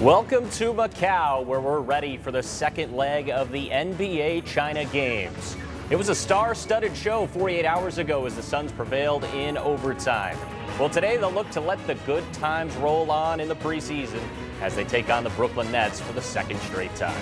Welcome to Macau, where we're ready for the second leg of the NBA China Games. It was a star-studded show 48 hours ago as the Suns prevailed in overtime. Well, today they'll look to let the good times roll on in the preseason as they take on the Brooklyn Nets for the second straight time.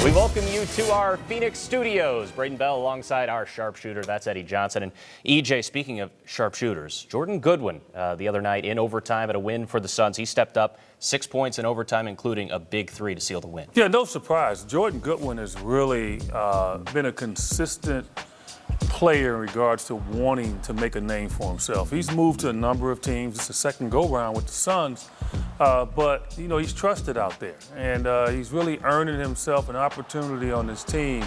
We welcome you to our Phoenix studios. Braden Bell alongside our sharpshooter, that's Eddie Johnson. And EJ, speaking of sharpshooters, Jordan Goodwin the other night in overtime at a win for the Suns. He stepped up 6 points in overtime, including a big three to seal the win. Yeah, no surprise. Jordan Goodwin has really been a consistent player in regards to wanting to make a name for himself. He's moved to a number of teams. It's the second go-round with the Suns. But, you know, he's trusted out there. And he's really earning himself an opportunity on this team.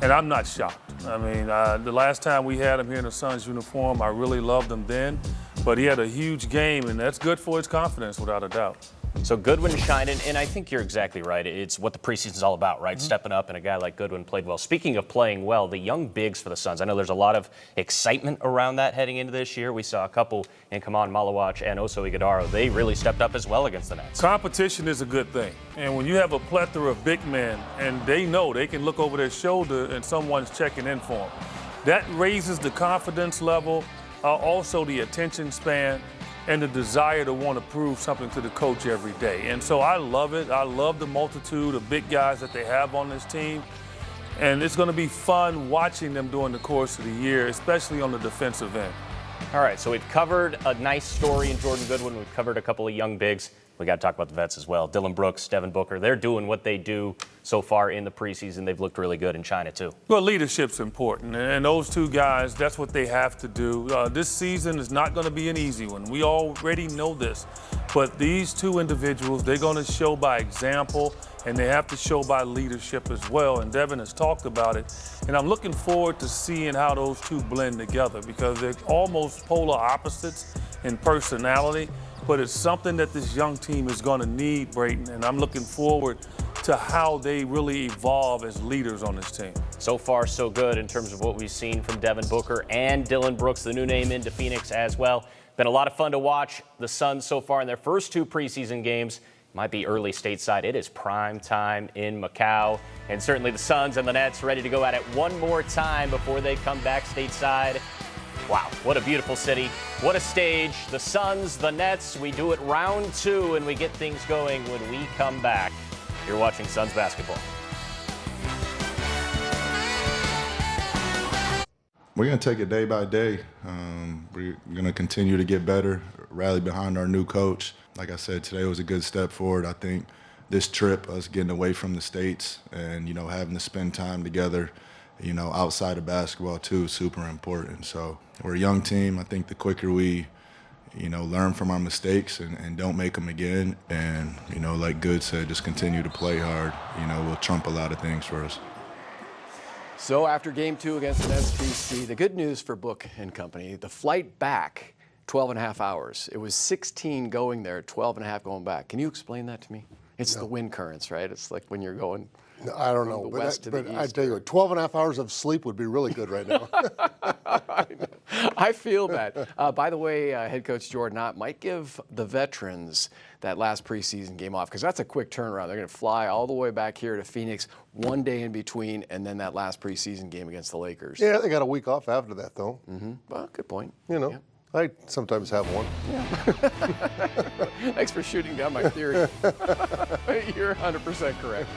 And I'm not shocked. I mean, the last time we had him here in the Suns uniform, I really loved him then. But he had a huge game, and that's good for his confidence, without a doubt. So Goodwin shining, and I think you're exactly right. It's what the preseason's all about, right? Stepping up, and a guy like Goodwin played well. Speaking of playing well, the young bigs for the Suns, I know there's a lot of excitement around that heading into this year. We saw a couple in Kaman Malawach and Oso Ighodaro. They really stepped up as well against the Nets. Competition is a good thing. And when you have a plethora of big men, and they know they can look over their shoulder and someone's checking in for them, that raises the confidence level, also the attention span, and the desire to want to prove something to the coach every day. And so I love it. I love the multitude of big guys that they have on this team. And it's going to be fun watching them during the course of the year, especially on the defensive end. All right, so we've covered a nice story in Jordan Goodwin. We've covered a couple of young bigs. We got to talk about the vets as well. Dillon Brooks, Devin Booker, they're doing what they do so far in the preseason. They've looked really good in China, too. Well, leadership's important, and those two guys, that's what they have to do. This season is not going to be an easy one. We already know this. But these two individuals, they're going to show by example, and they have to show by leadership as well. And Devin has talked about it. And I'm looking forward to seeing how those two blend together because they're almost polar opposites in personality. But it's something that this young team is going to need, Brayton, and I'm looking forward to how they really evolve as leaders on this team. So far, so good in terms of what we've seen from Devin Booker and Dillon Brooks, the new name into Phoenix as well. Been a lot of fun to watch the Suns so far in their first two preseason games. Might be early stateside. It is prime time in Macau, and certainly the Suns and the Nets ready to go at it one more time before they come back stateside. Wow, what a beautiful city. What a stage. The Suns, the Nets, we do it round two, and we get things going when we come back. You're watching Suns basketball. We're going to take it day by day. We're going to continue to get better, rally behind our new coach. Like I said, today was a good step forward. I think this trip, us getting away from the States and, you know, having to spend time together, you know, outside of basketball too, is super important. So we're a young team. I think the quicker we, you know, learn from our mistakes and don't make them again, and, you know, like Good said, just continue to play hard, you know, will trump a lot of things for us. So after game two against an SBC, the good news for Book and company, the flight back, 12 and a half hours. It was 16 going there, 12 and a half going back. Can you explain that to me? It's the wind currents, right? It's like when you're going I don't know, but I tell you, 12 and a half hours of sleep would be really good right now. I feel that. By the way, head coach Jordan Ott might give the veterans that last preseason game off because that's a quick turnaround. They're going to fly all the way back here to Phoenix, one day in between, and then that last preseason game against the Lakers. Yeah, they got a week off after that, though. Well, good point. You know, I sometimes have one. Thanks for shooting down my theory. You're 100% correct.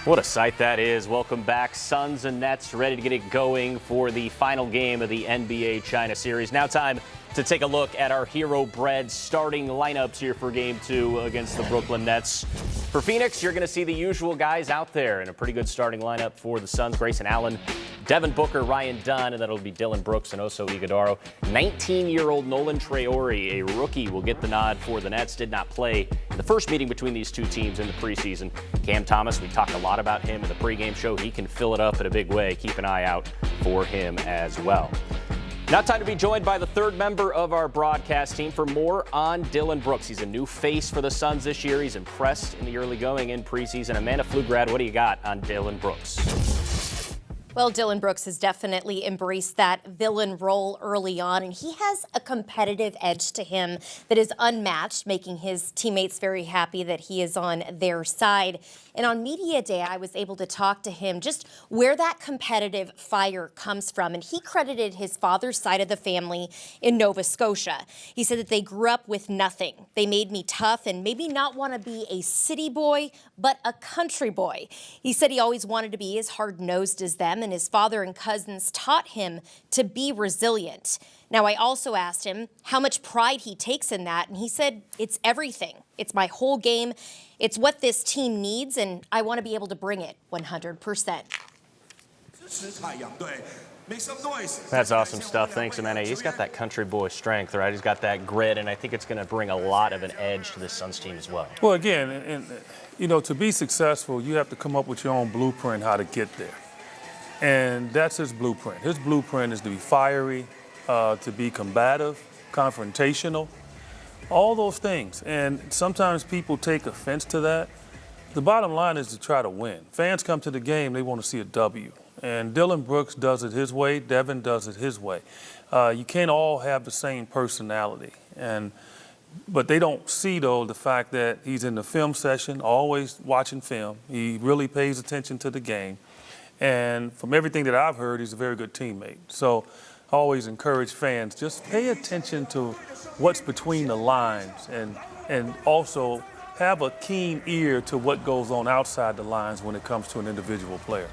What a sight that is. Welcome back. Suns and Nets ready to get it going for the final game of the NBA China series. Now time to take a look at our hero-bred starting lineups here for game two against the Brooklyn Nets. For Phoenix, you're going to see the usual guys out there in a pretty good starting lineup for the Suns. Grayson Allen, Devin Booker, Ryan Dunn, and that'll be Dillon Brooks and Oso Ighodaro. 19-year-old Nolan Traore, a rookie, will get the nod for the Nets. Did not play in the first meeting between these two teams in the preseason. Cam Thomas, we talked a lot about him in the pregame show. He can fill it up in a big way. Keep an eye out for him as well. Now time to be joined by the third member of our broadcast team for more on Dillon Brooks. He's a new face for the Suns this year. He's impressed in the early going in preseason. Amanda Pflugrad, what do you got on Dillon Brooks? Well, Dillon Brooks has definitely embraced that villain role early on, and he has a competitive edge to him that is unmatched, making his teammates very happy that he is on their side. And on Media Day, I was able to talk to him just where that competitive fire comes from. And he credited his father's side of the family in Nova Scotia. He said that they grew up with nothing. They made me tough and made me not want to be a city boy, but a country boy. He said he always wanted to be as hard-nosed as them, and his father and cousins taught him to be resilient. Now, I also asked him how much pride he takes in that, and he said, it's everything. It's my whole game. It's what this team needs, and I want to be able to bring it 100%. That's awesome stuff. Thanks, Amanda. He's got that country boy strength, right? He's got that grit, and I think it's going to bring a lot of an edge to this Suns team as well. Well, again, and to be successful, you have to come up with your own blueprint how to get there. And that's his blueprint. His blueprint is to be fiery, to be combative, confrontational, all those things. And sometimes people take offense to that. The bottom line is to try to win. Fans come to the game, they want to see a W. And Dillon Brooks does it his way, Devin does it his way. You can't all have the same personality. But they don't see, though, the fact that he's in the film session, always watching film. He really pays attention to the game. And from everything that I've heard, he's a very good teammate. So I always encourage fans, just pay attention to what's between the lines and also have a keen ear to what goes on outside the lines when it comes to an individual player.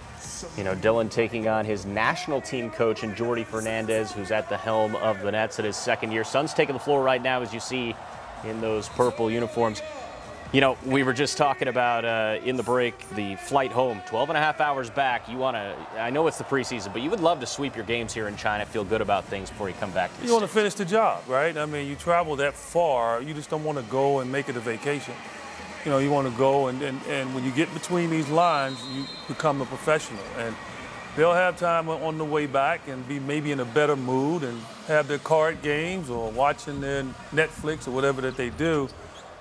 You know, Dillon taking on his national team coach in Jordi Fernandez, who's at the helm of the Nets in his second year. Suns taking the floor right now, as you see in those purple uniforms. You know, we were just talking about in the break, the flight home, 12 and a half hours back. You want to, I know it's the preseason, but you would love to sweep your games here in China, feel good about things before you come back to the You want to finish the job, right? I mean, you travel that far, you just don't want to go and make it a vacation. You know, you want to go and when you get between these lines, you become a professional. And they'll have time on the way back and be maybe in a better mood and have their card games or watching their Netflix or whatever that they do.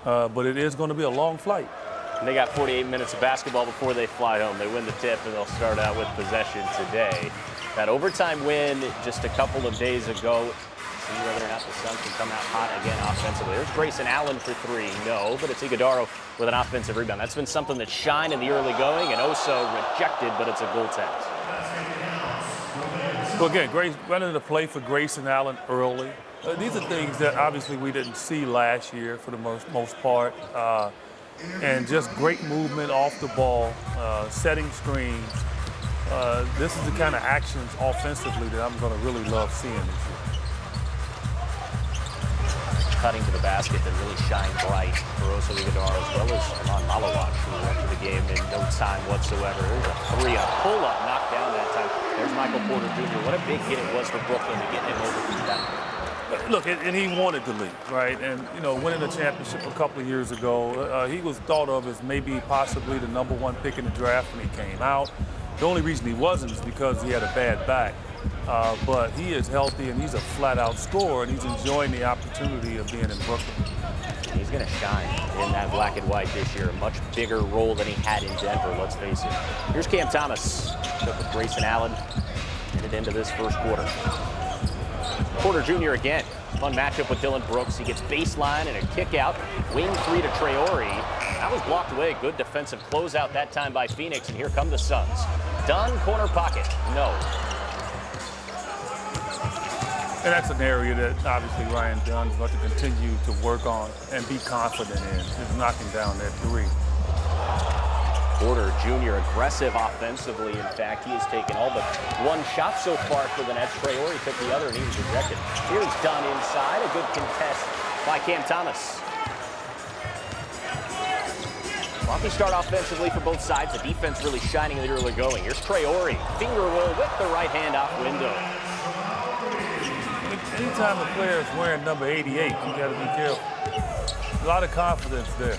But it is going to be a long flight. And they got 48 minutes of basketball before they fly home. They win the tip, and they'll start out with possession today. That overtime win just a couple of days ago. See whether or not the Suns can come out hot again offensively. There's Grayson Allen for three. No, but it's Iguodala with an offensive rebound. That's been something that shined in the early going, and Oso rejected, but it's a goaltend. Well, again, running the play for Grayson Allen early. These are things that obviously we didn't see last year for the most part. And just great movement off the ball, setting screens. This is the kind of actions offensively that I'm going to really love seeing this year. Cutting to the basket that really shined bright for Oso Iguodala, as well as Armand Malawach, who went to the game in no time whatsoever. There's a three, a pull-up, knocked down that time. There's Michael Porter Jr. What a big hit it was for Brooklyn to get him over from Denver. Look, and he wanted to leave, right? And, you know, winning the championship a couple of years ago, he was thought of as maybe possibly the #1 pick in the draft when he came out. The only reason he wasn't is because he had a bad back. But he is healthy, and he's a flat-out scorer, and he's enjoying the opportunity of being in Brooklyn. He's going to shine in that black and white this year. A much bigger role than he had in Denver, let's face it. Here's Cam Thomas, up with Grayson Allen, headed into this first quarter. Porter Jr. again. Fun matchup with Dillon Brooks. He gets baseline and a kick out. Wing three to Traore. That was blocked away. Good defensive closeout that time by Phoenix. And here come the Suns. Dunn, corner pocket. No. And that's an area that obviously Ryan Dunn's going to continue to work on and be confident in, is knocking down that three. Porter Jr. aggressive offensively. In fact, he has taken all but one shot so far for the Nets. Traore took the other and he was rejected. Here's Dunn inside. A good contest by Cam Thomas. Rocky start offensively for both sides. The defense really shining in the early going. Here's Traore. Finger roll with the right hand off window. Anytime a player is wearing number 88, you got to be careful. A lot of confidence there.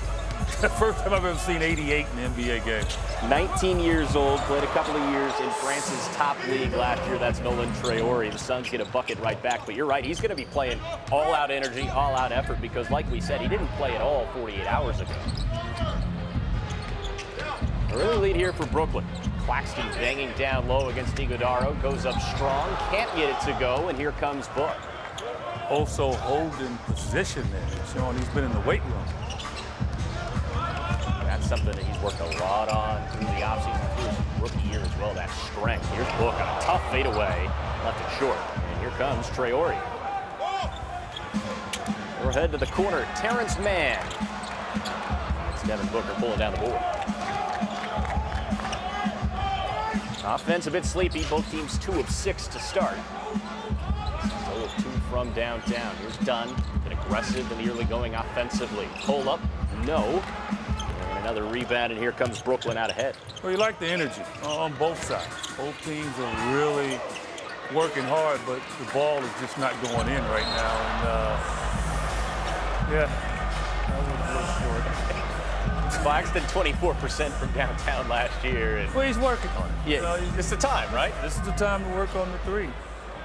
First time I've ever seen 88 in an NBA game. 19 years old, played a couple of years in France's top league last year. That's Nolan Traore. The Suns get a bucket right back. But you're right, he's going to be playing all-out energy, all-out effort because, like we said, he didn't play at all 48 hours ago. Early lead here for Brooklyn. Claxton banging down low against Iguodaro. Goes up strong. Can't get it to go. And here comes Book. Also holding position there, showing he's been in the weight room. That's something that he's worked a lot on through the offseason, through his rookie year as well, that strength. Here's Book on a tough fadeaway, left it short. And here comes Traore. We're head to the corner, Terrence Mann. It's Devin Booker pulling down the board. Offense a bit sleepy, both teams 2 of 6 to start. 0 of 2 from downtown. Here's Dunn, been aggressive in the early going offensively. Pull up, no. And another rebound, and here comes Brooklyn out ahead. Well, you like the energy on both sides. Both teams are really working hard, but the ball is just not going in right now. And yeah, that was a little short. Claxton 24% from downtown last year. And well, he's working on it. Yeah, it's the time, right? This is the time to work on the 3.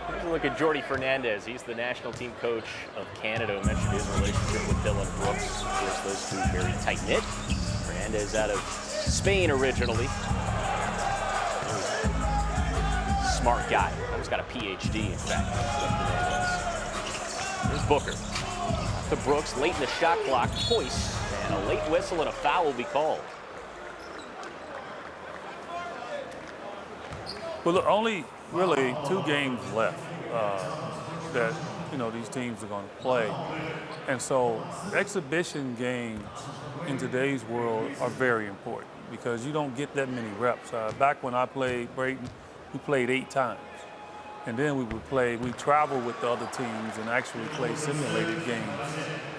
Here's a look at Jordy Fernandez. He's the national team coach of Canada. I mentioned his relationship with Dylan Brooks. Of course, those two very tight-knit. Fernandez out of Spain originally. Smart guy. Always got a PhD, in fact. Here's Booker. To Brooks, late in the shot clock. Hoist. And a late whistle and a foul will be called. Well, look, only really 2 games left that these teams are going to play, and so exhibition games in today's world are very important because you don't get that many reps. Back when I played Brayton, we played 8 times, and then we travel with the other teams and actually play simulated games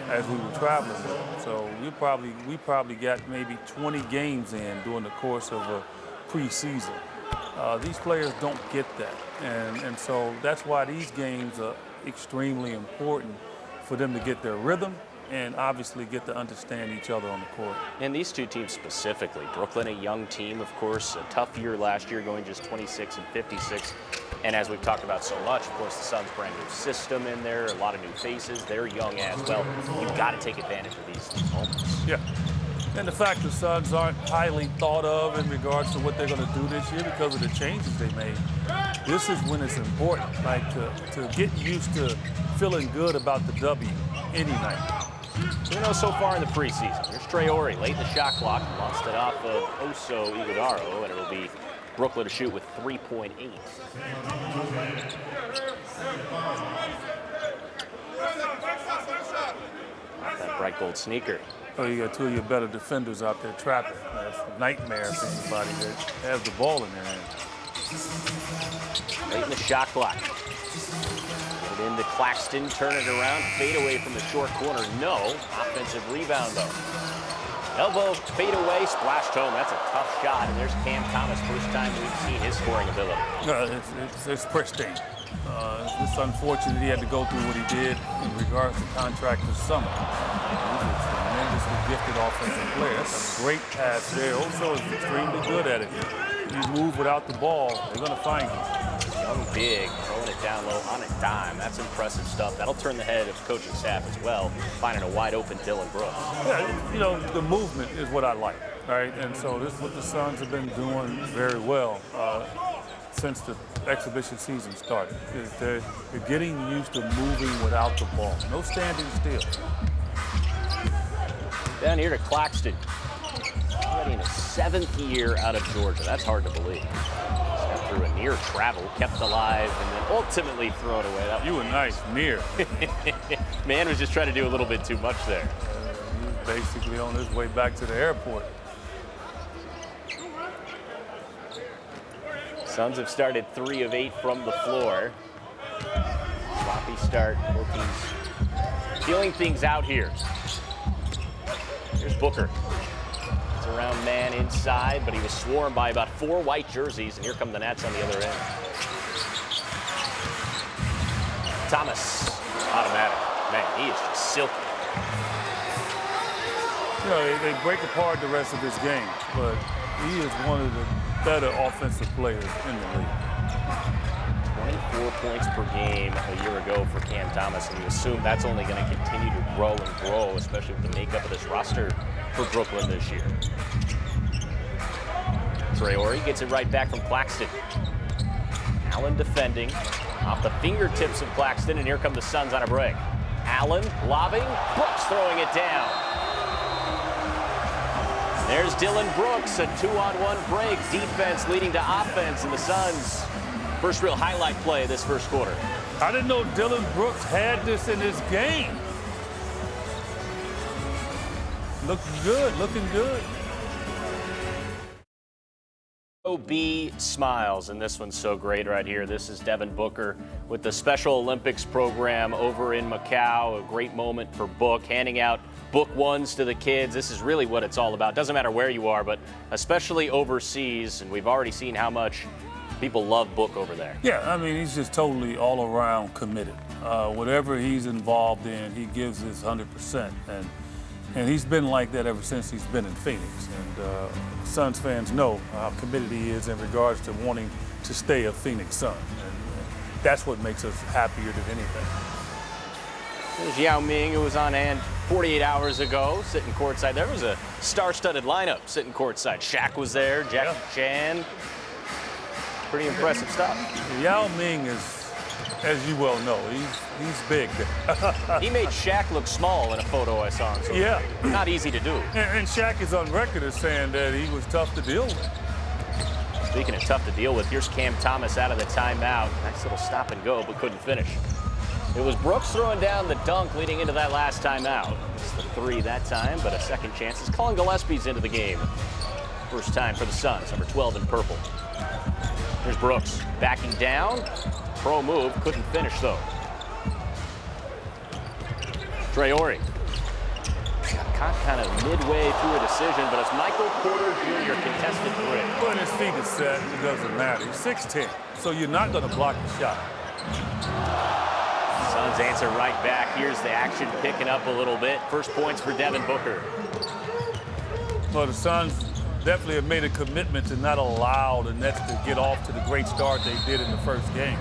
as we were traveling with them. So we probably got maybe 20 games in during the course of a preseason. These players don't get that, and so that's why these games are extremely important for them to get their rhythm and obviously get to understand each other on the court. And these 2 teams specifically, Brooklyn, a young team, of course, a tough year last year, going just 26 and 56. And as we've talked about so much, of course, the Suns' brand new system in there, a lot of new faces. They're young as well. You've got to take advantage of these moments. Yeah. And the fact the Suns aren't highly thought of in regards to what they're going to do this year because of the changes they made. This is when it's important, like to get used to feeling good about the W any night. So far in the preseason, here's Traore, late in the shot clock, lost it off of Oso Iguodaro, and it'll be Brooklyn to shoot with 3.8. That bright gold sneaker. Oh, you got 2 of your better defenders out there trapping. That's a nightmare for anybody that has the ball in their hand. Late in the shot clock. Get into Claxton, turn it around, fade away from the short corner. No. Offensive rebound, though. Elbow, fade away, splashed home. That's a tough shot. And there's Cam Thomas, first time we've seen his scoring ability. No, it's pristine. It's unfortunate he had to go through what he did in regards to contract this summer. He's a tremendously gifted offensive player. That's a great pass there. Also is extremely good at it. You move without the ball, they're going to find you. Young big, throwing it down low on a dime. That's impressive stuff. That'll turn the head of the coaching staff as well, finding a wide open Dylan Brooks. Yeah, the movement is what I like, right? And so this is what the Suns have been doing very well since the exhibition season started, is they're getting used to moving without the ball. No standing still. Down here to Claxton. Already in his 7th year out of Georgia. That's hard to believe. Stepped through a near travel, kept alive, and then ultimately thrown away. You were nice, near. Man was just trying to do a little bit too much there. He was basically on his way back to the airport. Suns have started 3 of 8 from the floor. Sloppy start. Both teams feeling things out here. Here's Booker. It's around man inside, but he was swarmed by about 4 white jerseys, and here come the Nets on the other end. Thomas, automatic. Man, he is just silky. They break apart the rest of his game, but he is one of the better offensive players in the league. 24 points per game a year ago for Cam Thomas, and you assume that's only going to continue to grow and grow, especially with the makeup of this roster for Brooklyn this year. Traore gets it right back from Claxton. Allen defending off the fingertips of Claxton, and here come the Suns on a break. Allen lobbing, Brooks throwing it down. There's Dillon Brooks, a 2-on-1 break. Defense leading to offense, and the Suns' first real highlight play this first quarter. I didn't know Dillon Brooks had this in his game. Looking good, looking good. OB smiles, and this one's so great right here. This is Devin Booker with the Special Olympics program over in Macau. A great moment for Book, handing out book ones to the kids. This is really what it's all about. Doesn't matter where you are, but especially overseas, and we've already seen how much people love Book over there. Yeah, I mean, he's just totally all around committed. Whatever he's involved in, he gives his 100%. And he's been like that ever since he's been in Phoenix. And Suns fans know how committed he is in regards to wanting to stay a Phoenix Sun. And that's what makes us happier than anything. There's Yao Ming, who was on hand 48 hours ago, sitting courtside. There was a star-studded lineup sitting courtside. Shaq was there, Jackie Chan. Pretty impressive stuff. Yao Ming is, as you well know, he's big. He made Shaq look small in a photo I saw on social media. Not easy to do. And Shaq is on record as saying that he was tough to deal with. Speaking of tough to deal with, here's Cam Thomas out of the timeout. Nice little stop and go, but couldn't finish. It was Brooks throwing down the dunk leading into that last timeout. It's the three that time, but a second chance. As Colin Gillespie's into the game. First time for the Suns, number 12 in purple. Here's Brooks backing down. Pro move, couldn't finish though. Traore. Got caught kind of midway through a decision, but it's Michael Porter Jr. contested three. When his feet are set, it doesn't matter. He's 6'10", so you're not going to block the shot. Suns answer right back. Here's the action picking up a little bit. First points for Devin Booker. Well, the Suns definitely have made a commitment to not allow the Nets to get off to the great start they did in the first game.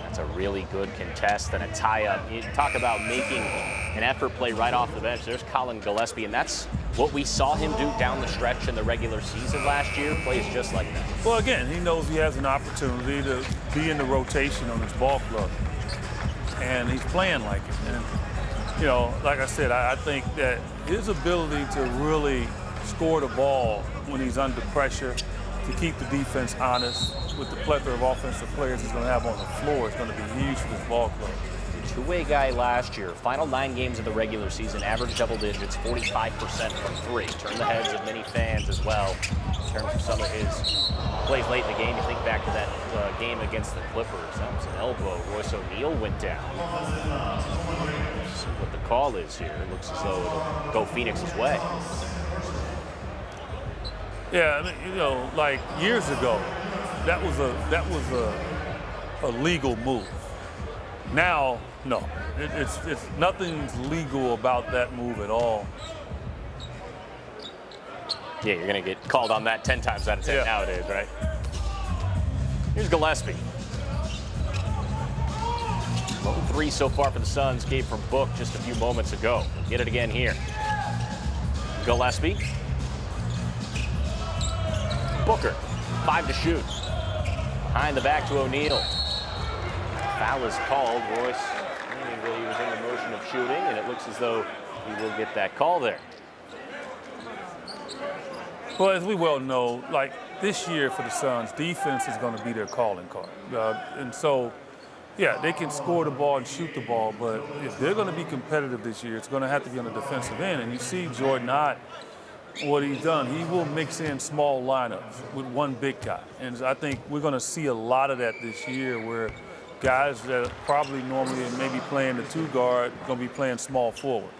That's a really good contest and a tie-up. You talk about making an effort play right off the bench. There's Colin Gillespie, and that's what we saw him do down the stretch in the regular season last year. Plays just like that. Well, again, he knows he has an opportunity to be in the rotation on his ball club, and he's playing like it. And, you know, like I said, I think that his ability to really score the ball when he's under pressure, to keep the defense honest with the plethora of offensive players he's going to have on the floor is going to be huge for this ball club. Two-way guy last year. Final 9 games of the regular season, average double digits, 45% from three. Turned the heads of many fans as well in terms of some of his plays late in the game. You think back to that game against the Clippers. That was an elbow. Royce O'Neal went down. See what the call is here. It looks as though it'll go Phoenix's way. Yeah, I mean, you know, like years ago, that was a legal move. Now, no, it's nothing's legal about that move at all. Yeah, you're gonna get called on that 10 times out of 10 nowadays, right? Here's Gillespie. 3 so far for the Suns. Gave from Book just a few moments ago. Get it again here. Gillespie. Booker, 5 to shoot. Behind the back to O'Neal. Foul is called. Royce meaning that he was in the motion of shooting, and it looks as though he will get that call there. Well, as we well know, like this year for the Suns, defense is going to be their calling card. And so, yeah, they can score the ball and shoot the ball, but if they're going to be competitive this year, it's going to have to be on the defensive end. And you see Jordan Ott, what he's done, he will mix in small lineups with one big guy. And I think we're going to see a lot of that this year where guys that probably normally maybe playing the 2 guard going to be playing small forward.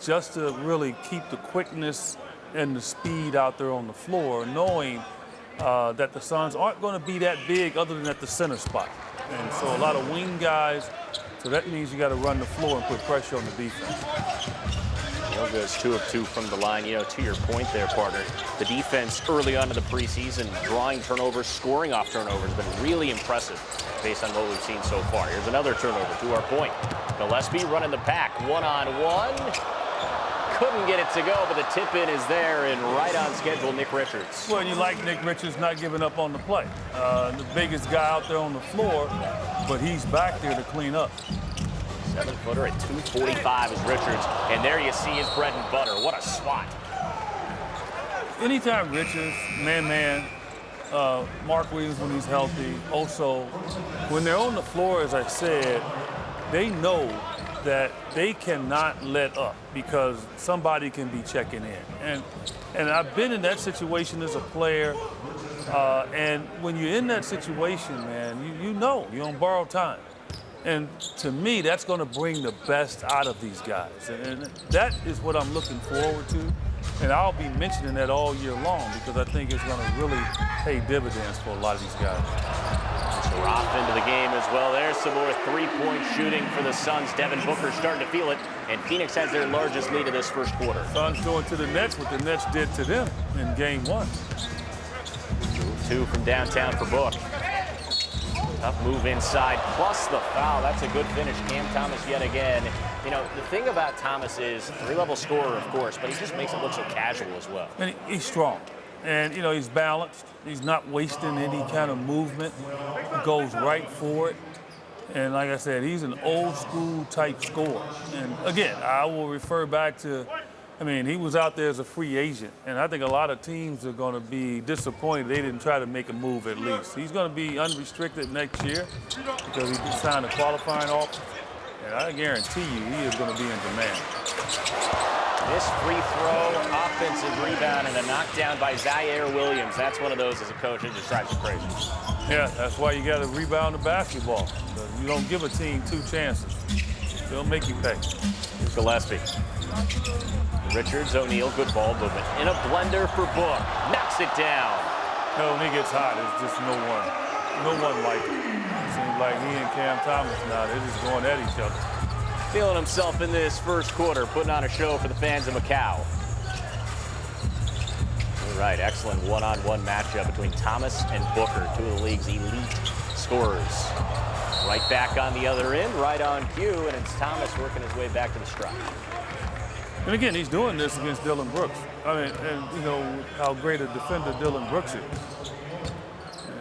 Just to really keep the quickness and the speed out there on the floor, knowing that the Suns aren't going to be that big other than at the center spot. And so a lot of wing guys, so that means you got to run the floor and put pressure on the defense. Goes 2 of 2 from the line. You know, to your point there, partner, the defense early on in the preseason, drawing turnovers, scoring off turnovers, has been really impressive based on what we've seen so far. Here's another turnover to our point. Gillespie running the pack, 1-on-1. couldn't get it to go, but the tip-in is there, and right on schedule, Nick Richards. Well, you like Nick Richards not giving up on the play. The biggest guy out there on the floor, but he's back there to clean up. 7-footer at 245 is Richards, and there you see his bread and butter. What a swat. Anytime Richards, man, Mark Williams when he's healthy, also, when they're on the floor, as I said, they know that they cannot let up because somebody can be checking in. And I've been in that situation as a player, and when you're in that situation, man, you know you're on borrowed time. And to me, that's going to bring the best out of these guys. And that is what I'm looking forward to. And I'll be mentioning that all year long because I think it's going to really pay dividends for a lot of these guys. Saraf into the game as well. There's some more three-point shooting for the Suns. Devin Booker starting to feel it, and Phoenix has their largest lead of this first quarter. Suns doing to the Nets what the Nets did to them in game one. Move 2 from downtown for Book. Tough move inside, plus the foul. That's a good finish. Cam Thomas yet again. You know, the thing about Thomas is three-level scorer, of course, but he just makes it look so casual as well. And he's strong. And, you know, he's balanced. He's not wasting any kind of movement. He goes right for it. And like I said, he's an old-school type scorer. And, again, I will refer back to, I mean, he was out there as a free agent. And I think a lot of teams are going to be disappointed they didn't try to make a move at least. He's going to be unrestricted next year because he signed a qualifying offer. And I guarantee you he is going to be in demand. This free throw, offensive rebound, and a knockdown by Zaire Williams. That's one of those as a coach that just drives you crazy. Yeah, that's why you got to rebound the basketball. You don't give a team 2 chances. They'll make you pay. Here's Gillespie. Richards, O'Neal, good ball movement. In a blender for Book. Knocks it down. You know, when he gets hot, it's just no one like it. It seems like he and Cam Thomas now, they're just going at each other. Feeling himself in this first quarter, putting on a show for the fans of Macau. All right, excellent one-on-one matchup between Thomas and Booker, 2 of the league's elite scorers. Right back on the other end, right on cue, and it's Thomas working his way back to the stripe. And again, he's doing this against Dillon Brooks. I mean, and you know how great a defender Dillon Brooks is.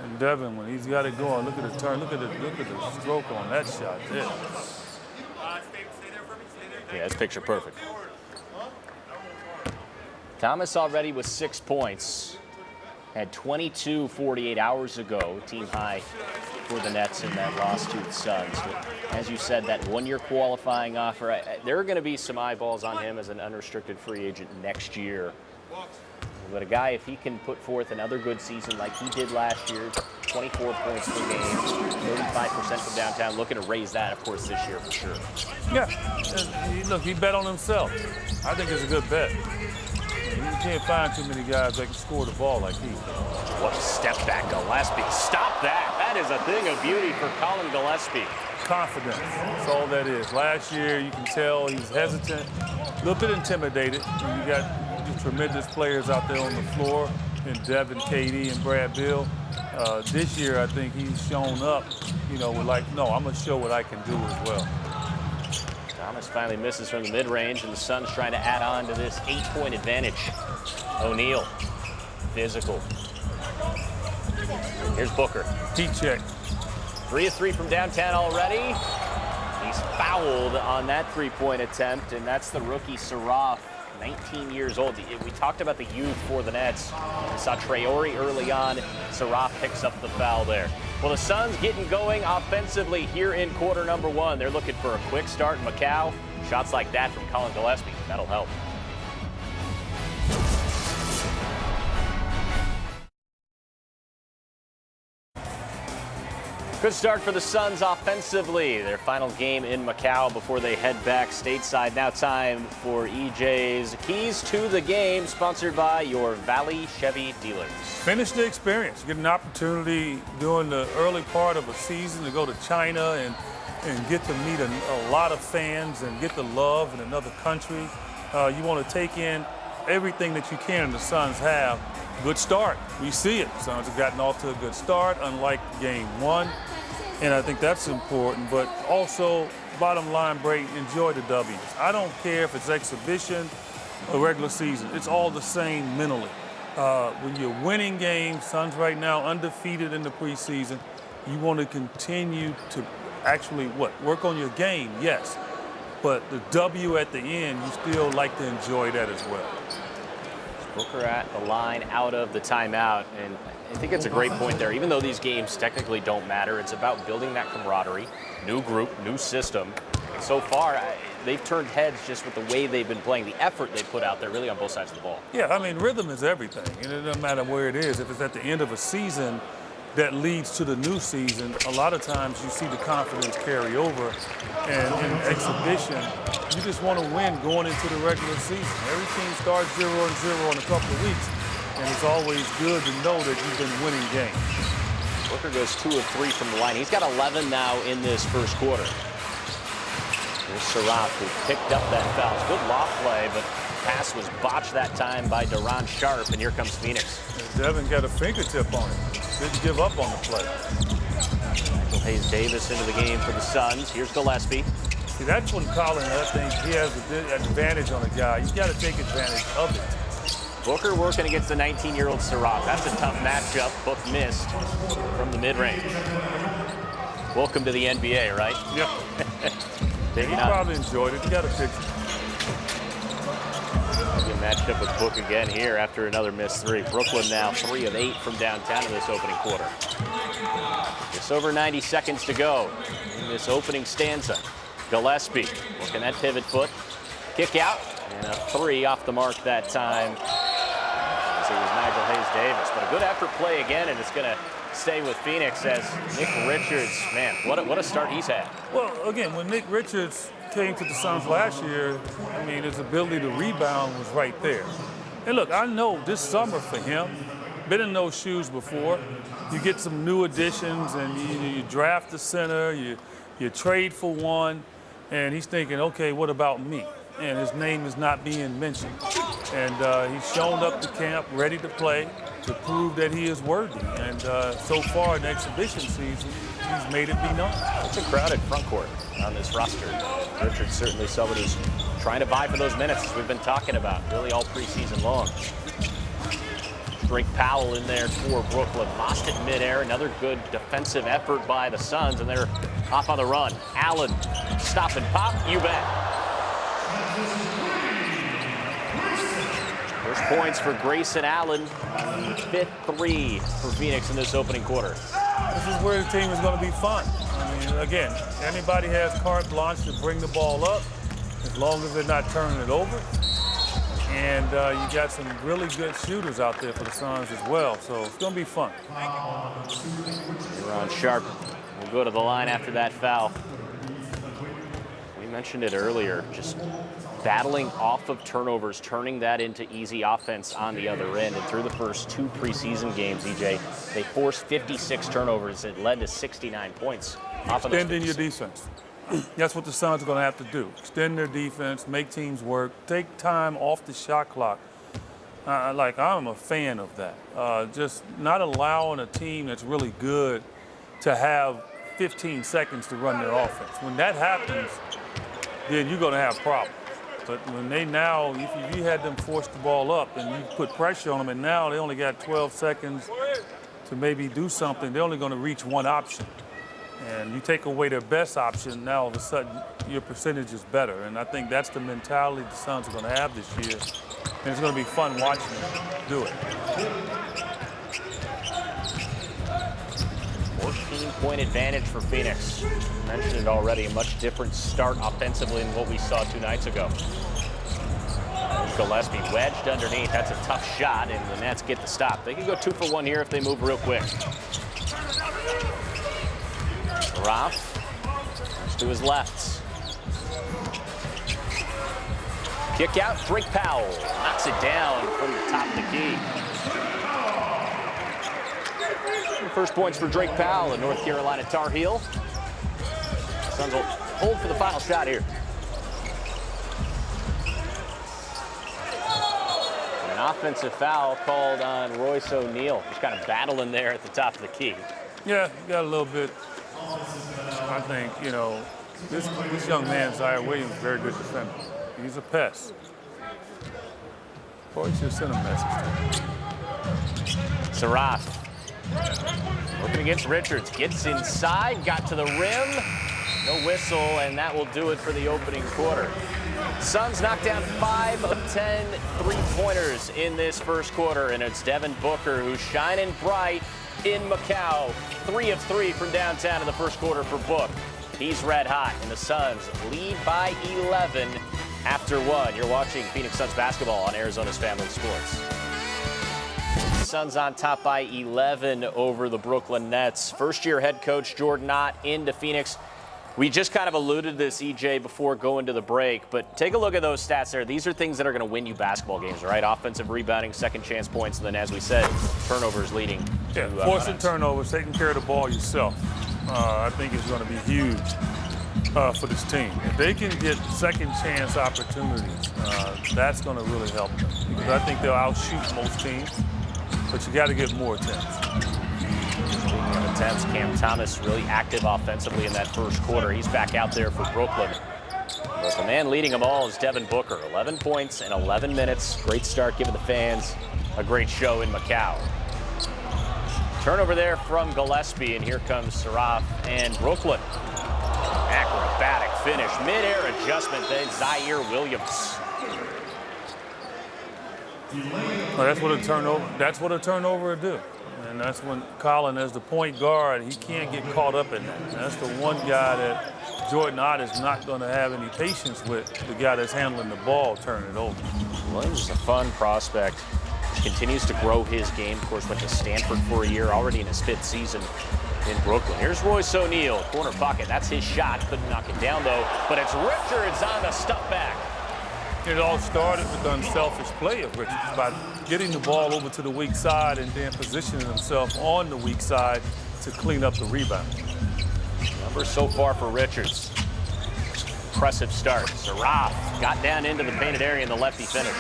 And Devin, when he's got it going, look at the turn, look at the stroke on that shot there. Yeah, it's picture perfect. Thomas already with 6 points. Had 22 48 hours ago, team high for the Nets in that loss to the Suns. But as you said, that one-year qualifying offer, there are going to be some eyeballs on him as an unrestricted free agent next year. But a guy, if he can put forth another good season like he did last year, 24 points per game, 35% from downtown, looking to raise that, of course, this year for sure. Yeah, look, he bet on himself. I think it's a good bet. You can't find too many guys that can score the ball like he. What a step back, Gillespie. Stop that. That is a thing of beauty for Colin Gillespie. Confidence, that's all that is. Last year, you can tell he's hesitant, a little bit intimidated. You got tremendous players out there on the floor, and Devin, KD, and Brad Beal. This year, I think he's shown up, you know, with like, no, I'm going to show what I can do as well. Thomas finally misses from the mid-range, and the Suns trying to add on to this 8-point advantage. O'Neal, physical. Here's Booker. Heat check. 3 of 3 from downtown already. He's fouled on that 3-point attempt, and that's the rookie Saraf, 19 years old. We talked about the youth for the Nets. We saw Traore early on. Saraf picks up the foul there. Well, the Suns getting going offensively here in quarter number 1. They're looking for a quick start in Macau. Shots like that from Colin Gillespie, that'll help. Good start for the Suns offensively. Their final game in Macau before they head back stateside. Now time for EJ's Keys to the Game, sponsored by your Valley Chevy dealers. Finish the experience. Get an opportunity during the early part of a season to go to China and get to meet a lot of fans and get the love in another country. You want to take in everything that you can, and the Suns have. Good start. We see it. Suns have gotten off to a good start, unlike game 1. And I think that's important, but also, bottom line, Brayton, enjoy the W's. I don't care if it's exhibition a regular season. It's all the same mentally. When you're winning games, Suns right now undefeated in the preseason, you want to continue to actually work on your game, yes. But the W at the end, you still like to enjoy that as well. Booker at the line out of the timeout, and I think it's a great point there. Even though these games technically don't matter, it's about building that camaraderie, new group, new system. And so far, they've turned heads just with the way they've been playing, the effort they put out there really on both sides of the ball. Yeah, I mean, rhythm is everything. And it doesn't matter where it is. If it's at the end of a season that leads to the new season, a lot of times you see the confidence carry over. And in exhibition, you just want to win going into the regular season. Every team starts 0-0 in a couple of weeks, and it's always good to know that you've been winning games. Booker goes 2 of 3 from the line. He's got 11 now in this first quarter. Here's Saraf, who picked up that foul. It's good lob play, but pass was botched that time by Deron Sharp, and here comes Phoenix. Devin got a fingertip on it. Didn't give up on the play. Nigel Hayes-Davis into the game for the Suns. Here's Gillespie. See, that's when Colin, I think, he has an advantage on a guy. You've got to take advantage of it. Booker working against the 19-year-old Saraf. That's a tough matchup. Book missed from the mid-range. Welcome to the NBA, right? Yeah. He probably enjoyed it. He got a picture. Matched up with Book again here after another missed 3. Brooklyn now 3 of 8 from downtown in this opening quarter. Just over 90 seconds to go in this opening stanza. Gillespie working that pivot foot. Kick out, and a 3 off the mark that time. As it was Nigel Hayes-Davis. But a good effort play again, and it's going to stay with Phoenix as Nick Richards, man, what a start he's had. Well, again, when Nick Richards came to the Suns last year, I mean, his ability to rebound was right there. And look, I know this summer for him, been in those shoes before. You get some new additions, and you draft the center, you trade for one, and he's thinking, okay, what about me? And his name is not being mentioned. And he's shown up to camp, ready to play, to prove that he is worthy. And so far in the exhibition season, he's made it be known. It's a crowded front court on this roster. Richards certainly someone who's trying to vie for those minutes, as we've been talking about, really all preseason long. Drake Powell in there for Brooklyn. Lost it midair. Another good defensive effort by the Suns, and they're off on the run. Allen, stop and pop, you bet. First points for Grayson Allen. 5th 3 for Phoenix in this opening quarter. This is where the team is going to be fun. I mean, again, anybody has carte blanche to bring the ball up, as long as they're not turning it over. And you got some really good shooters out there for the Suns as well, so it's going to be fun. Deron Sharp will go to the line after that foul. We mentioned it earlier, just battling off of turnovers, turning that into easy offense on the other end. And through the first 2 preseason games, EJ, they forced 56 turnovers. It led to 69 points. Extending your defense. That's what the Suns are going to have to do. Extend their defense, make teams work, take time off the shot clock. I'm a fan of that. Just not allowing a team that's really good to have 15 seconds to run their offense. When that happens, then you're going to have problems. But when they now, if you had them force the ball up and you put pressure on them, and now they only got 12 seconds to maybe do something, they're only going to reach one option. And you take away their best option, now all of a sudden your percentage is better. And I think that's the mentality the Suns are going to have this year. And it's going to be fun watching them do it. 14-point advantage for Phoenix. I mentioned it already, a much different start offensively than what we saw 2 nights ago. Gillespie wedged underneath. That's a tough shot, and the Nets get the stop. They can go 2 for 1 here if they move real quick. Roth to his left. Kick out, Drake Powell knocks it down from the top of the key. First points for Drake Powell, a North Carolina Tar Heel. Suns will hold for the final shot here. An offensive foul called on Royce O'Neal. Just kind of battling there at the top of the key. Yeah, you got a little bit. I think, this young man, Zion Williams, very good defender. He's a pest. Probably should send a message to him. Saraf working against Richards. Gets inside, got to the rim. No whistle, and that will do it for the opening quarter. Suns knocked down 5 of 10 three-pointers in this first quarter, and it's Devin Booker who's shining bright in Macau. 3 of 3 from downtown in the first quarter for Book. He's red hot, and the Suns lead by 11 after 1. You're watching Phoenix Suns basketball on Arizona's Family Sports. Suns on top by 11 over the Brooklyn Nets. First-year head coach Jordan Knott into Phoenix. We just kind of alluded to this, EJ, before going to the break, but take a look at those stats there. These are things that are going to win you basketball games, right? Offensive rebounding, second chance points, and then, as we said, turnovers leading. Yeah, forcing turnovers, taking care of the ball yourself, I think is going to be huge for this team. If they can get second chance opportunities, that's going to really help them, because I think they'll outshoot most teams, but you got to get more attempts. Attempts. Cam Thomas really active offensively in that first quarter. He's back out there for Brooklyn. But the man leading them all is Devin Booker. 11 points in 11 minutes. Great start, giving the fans a great show in Macau. Turnover there from Gillespie, and here comes Saraf and Brooklyn. Acrobatic finish. Mid-air adjustment then Zaire Williams. Well, that's what a turnover would do. And that's when Colin, as the point guard, he can't get caught up in that. That's the one guy that Jordan Knott is not going to have any patience with, the guy that's handling the ball, turning it over. Williams is a fun prospect. He continues to grow his game. Of course, went to Stanford for a year, already in his 5th season in Brooklyn. Here's Royce O'Neal, corner pocket. That's his shot. Couldn't knock it down, though. But it's Richards on the step back. It all started with the unselfish play of Richards by getting the ball over to the weak side and then positioning himself on the weak side to clean up the rebound. Numbers so far for Richards. Impressive start. Saraf got down into the painted area in the lefty finish.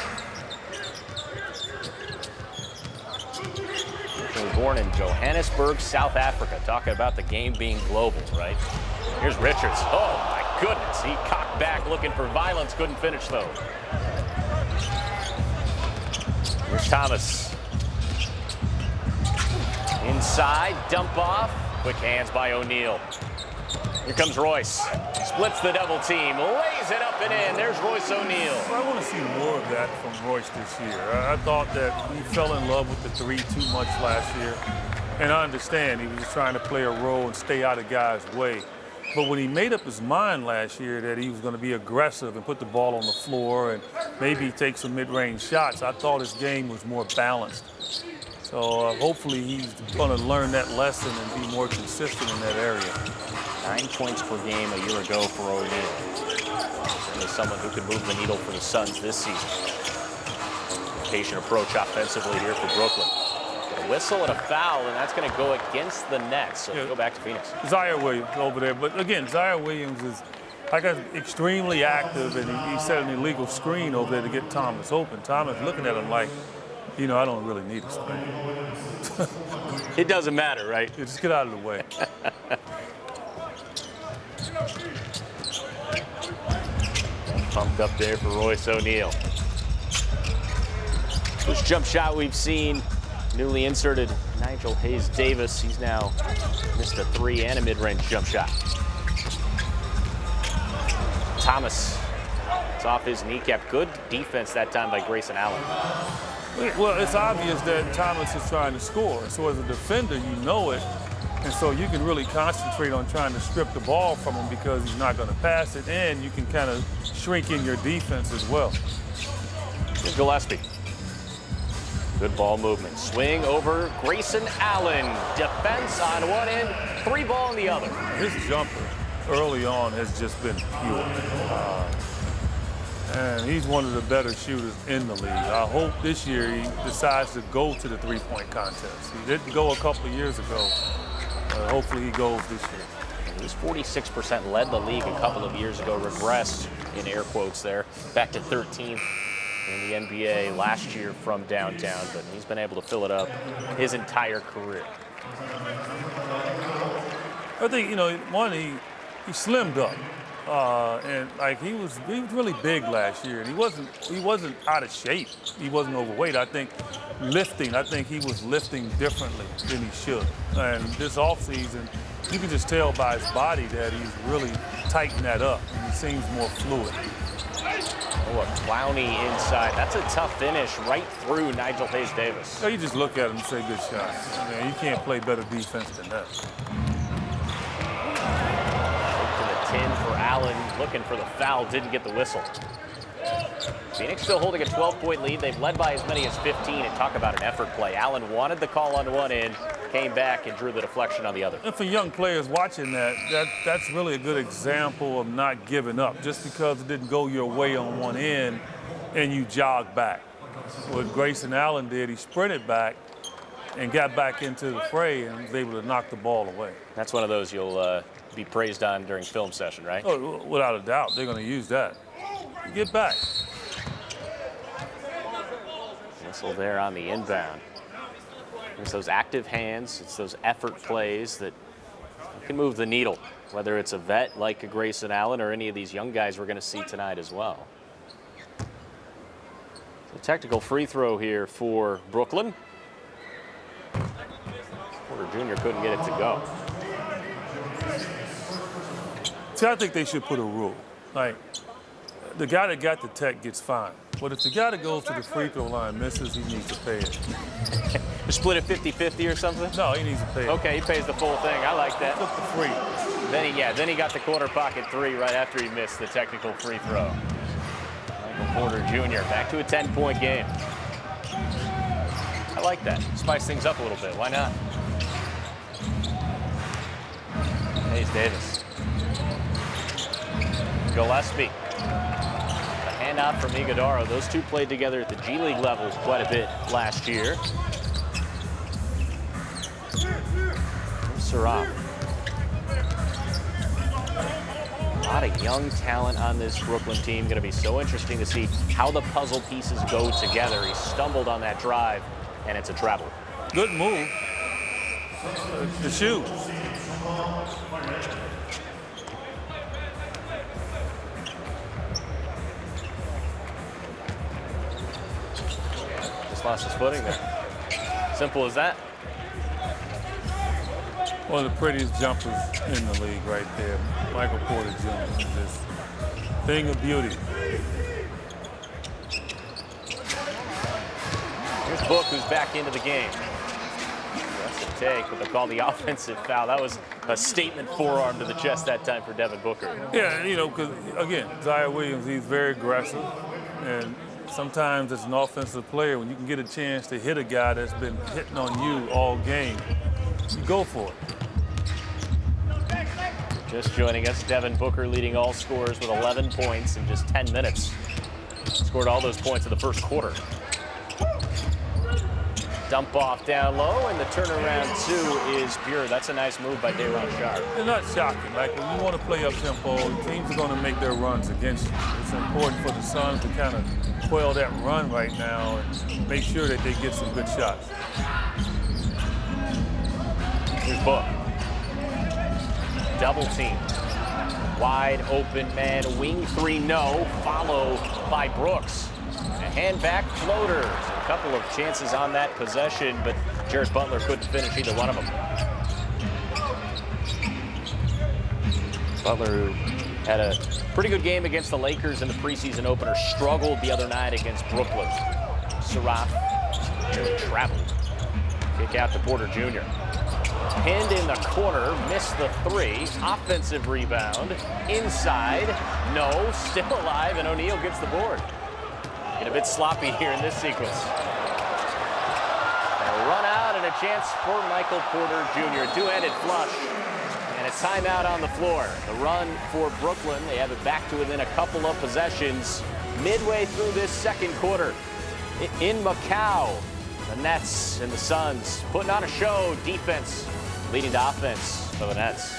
Born in Johannesburg, South Africa. Talking about the game being global, right? Here's Richards. Oh, my goodness. He cocked back looking for violence. Couldn't finish, though. Here's Thomas. Inside, dump off. Quick hands by O'Neal. Here comes Royce. Splits the double team, lays it up and in. There's Royce O'Neal. I want to see more of that from Royce this year. I thought that he fell in love with the 3 too much last year. And I understand he was just trying to play a role and stay out of guys' way. But when he made up his mind last year that he was going to be aggressive and put the ball on the floor and maybe take some mid-range shots, I thought his game was more balanced. So hopefully he's going to learn that lesson and be more consistent in that area. 9 points per game a year ago for O'Neal. Certainly someone who could move the needle for the Suns this season. Patient approach offensively here for Brooklyn. A whistle and a foul, and that's going to go against the Nets. So go back to Phoenix. Zaire Williams over there. But again, Zaire Williams is, like, extremely active, and he set an illegal screen over there to get Thomas open. Thomas looking at him like, you know, I don't really need a screen. It doesn't matter, right? Yeah, just get out of the way. Pumped up there for Royce O'Neal. This jump shot we've seen, newly inserted Nigel Hayes-Davis. He's now missed a 3 and a mid-range jump shot. Thomas, it's off his kneecap. Good defense that time by Grayson Allen. Well, it's obvious that Thomas is trying to score. So as a defender, you know it. And so you can really concentrate on trying to strip the ball from him because he's not going to pass it, and you can kind of shrink in your defense as well. Here's Gillespie. Good ball movement. Swing over Grayson Allen. Defense on one end, 3 ball on the other. His jumper early on has just been pure. And he's one of the better shooters in the league. I hope this year he decides to go to the 3-point contest. He didn't go a couple of years ago. Hopefully he goes this year. He was 46%, led the league a couple of years ago, regressed, in air quotes there, back to 13th in the NBA last year from downtown, but he's been able to fill it up his entire career. I think, you know, one, he slimmed up. And like he was really big last year, and he wasn't out of shape. He wasn't overweight. I think he was lifting differently than he should. And this offseason, you can just tell by his body that he's really tightened that up, and he seems more fluid. Oh, a Clowney inside. That's a tough finish right through Nigel Hayes-Davis. So you just look at him and say, good shot. I mean, you can't play better defense than that. To the 10 for Allen, looking for the foul, didn't get the whistle. Phoenix still holding a 12-point lead. They've led by as many as 15, and talk about an effort play. Allen wanted the call on one end, came back and drew the deflection on the other. And for young players watching that's really a good example of not giving up. Just because it didn't go your way on one end and you jog back. What Grayson Allen did, he sprinted back and got back into the fray and was able to knock the ball away. That's one of those you'll be praised on during film session, right? Oh, without a doubt, they're going to use that. Get back. Whistle there on the inbound. It's those active hands, it's those effort plays that can move the needle, whether it's a vet like a Grayson Allen or any of these young guys we're going to see tonight as well. So technical free throw here for Brooklyn. Porter Jr. couldn't get it to go. See, I think they should put a rule. Like, the guy that got the tech gets fined. But if the guy that goes to the free throw line misses, he needs to pay it. Split it 50-50 or something? No, he needs to pay it. Okay, he pays the full thing. I like that. Took the free. Then he got the corner pocket three right after he missed the technical free throw. Michael Porter Jr. back to a 10-point game. I like that. Spice things up a little bit. Why not? Hayes-Davis. Gillespie. A handout from Iguodaro. Those two played together at the G League level quite a bit last year. Surratt. A lot of young talent on this Brooklyn team. Going to be so interesting to see how the puzzle pieces go together. He stumbled on that drive, and it's a travel. Good move. The shoes. Just lost his footing there. Simple as that. One of the prettiest jumpers in the league right there. Michael Porter Jr. is this thing of beauty. Here's Book, who's back into the game. That's a take, but they'll call the offensive foul. That was a statement forearm to the chest that time for Devin Booker. Yeah, you know, because, again, Zion Williams, he's very aggressive. And sometimes as an offensive player, when you can get a chance to hit a guy that's been hitting on you all game, you go for it. Just joining us, Devin Booker leading all scorers with 11 points in just 10 minutes. Scored all those points in the first quarter. Dump off down low, and the turnaround two is pure. That's a nice move by Day'Ron Sharpe. It's not shocking. Like, when you want to play up tempo, teams are going to make their runs against you. It's important for the Suns to kind of quell that run right now and make sure that they get some good shots. Here's Book. Double team. Wide open man, wing three, no. Followed by Brooks. A hand back floaters. A couple of chances on that possession, but Jared Butler couldn't finish either one of them. Butler, who had a pretty good game against the Lakers in the preseason opener, struggled the other night against Brooklyn. Surratt traveled. Kick out to Porter Jr. Pinned in the corner, missed the three. Offensive rebound. Inside, no, still alive, and O'Neal gets the board. Get a bit sloppy here in this sequence. A run out and a chance for Michael Porter Jr. Two-handed flush. And a timeout on the floor. The run for Brooklyn. They have it back to within a couple of possessions midway through this second quarter. In Macau, the Nets and the Suns putting on a show. Defense leading to offense for the Nets.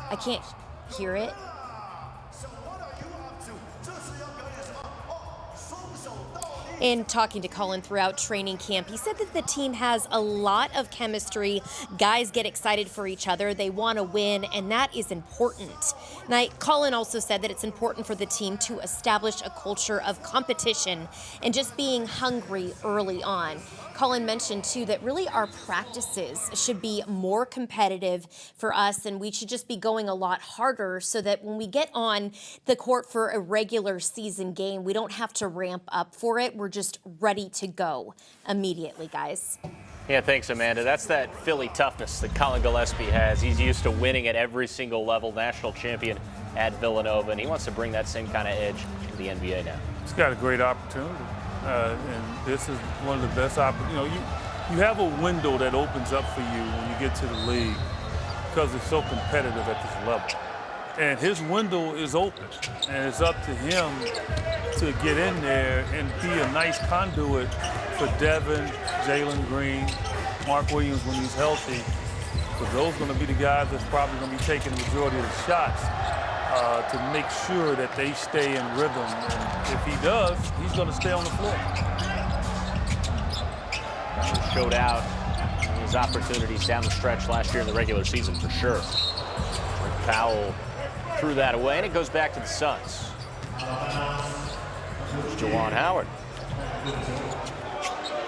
I can't hear it. In talking to Colin throughout training camp, he said that the team has a lot of chemistry. Guys get excited for each other. They want to win, and that is important. Now, Colin also said that it's important for the team to establish a culture of competition and just being hungry early on. Colin mentioned, too, that really our practices should be more competitive for us, and we should just be going a lot harder so that when we get on the court for a regular season game, we don't have to ramp up for it. We're just ready to go immediately, guys. Yeah, thanks, Amanda. That's that Philly toughness that Colin Gillespie has. He's used to winning at every single level, national champion at Villanova, and he wants to bring that same kind of edge to the NBA now. He's got a great opportunity. And this is one of the best opportunities. You have a window that opens up for you when you get to the league because it's so competitive at this level. And his window is open, and it's up to him to get in there and be a nice conduit for Devin, Jalen Green, Mark Williams when he's healthy, because those are going to be the guys that's probably going to be taking the majority of the shots to make sure that they stay in rhythm. And if he does, he's going to stay on the floor. He showed out his opportunities down the stretch last year in the regular season for sure. Rick Powell threw that away, and it goes back to the Suns. There's Juwan Howard,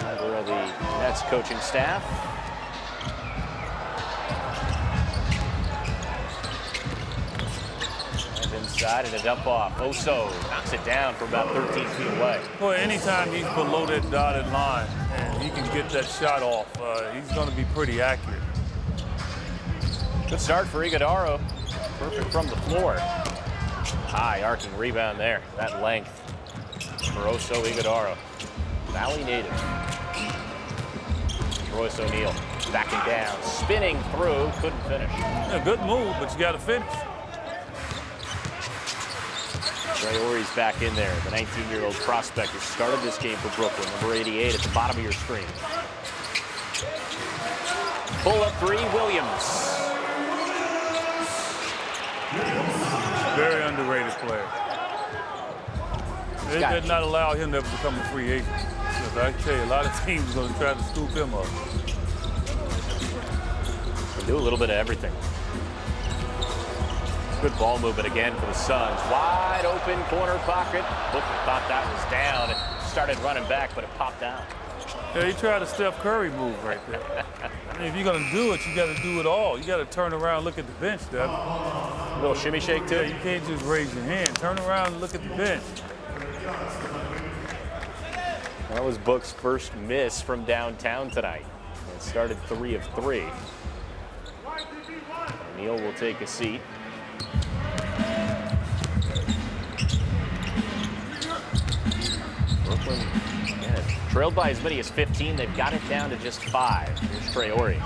member of the Nets coaching staff. Inside and a dump off. Oso knocks it down from about 13 feet away. Well, anytime he's below that dotted line and he can get that shot off, he's going to be pretty accurate. Good start for Iguodaro. Perfect from the floor. High arcing rebound there. That length for Oso Iguodaro. Valley native. Royce O'Neal backing down, spinning through, couldn't finish. Yeah, good move, but you got to finish. Traore's back in there, the 19-year-old prospect who started this game for Brooklyn, number 88 at the bottom of your screen. Pull-up three, Williams. Very underrated player. They did not allow him to become a free agent. Because I tell you, a lot of teams are going to try to scoop him up. They do a little bit of everything. Good ball movement again for the Suns. Wide open corner pocket. Booker thought that was down. It started running back, but it popped out. Yeah, he tried a Steph Curry move right there. I mean, if you're going to do it, you got to do it all. You got to turn around and look at the bench, Steph. A little shimmy shake, too? Yeah, you can't just raise your hand. Turn around and look at the bench. That was Book's first miss from downtown tonight. It started 3 of 3. O'Neal will take a seat. Brooklyn trailed by as many as 15. They've got it down to just 5. Here's Traore.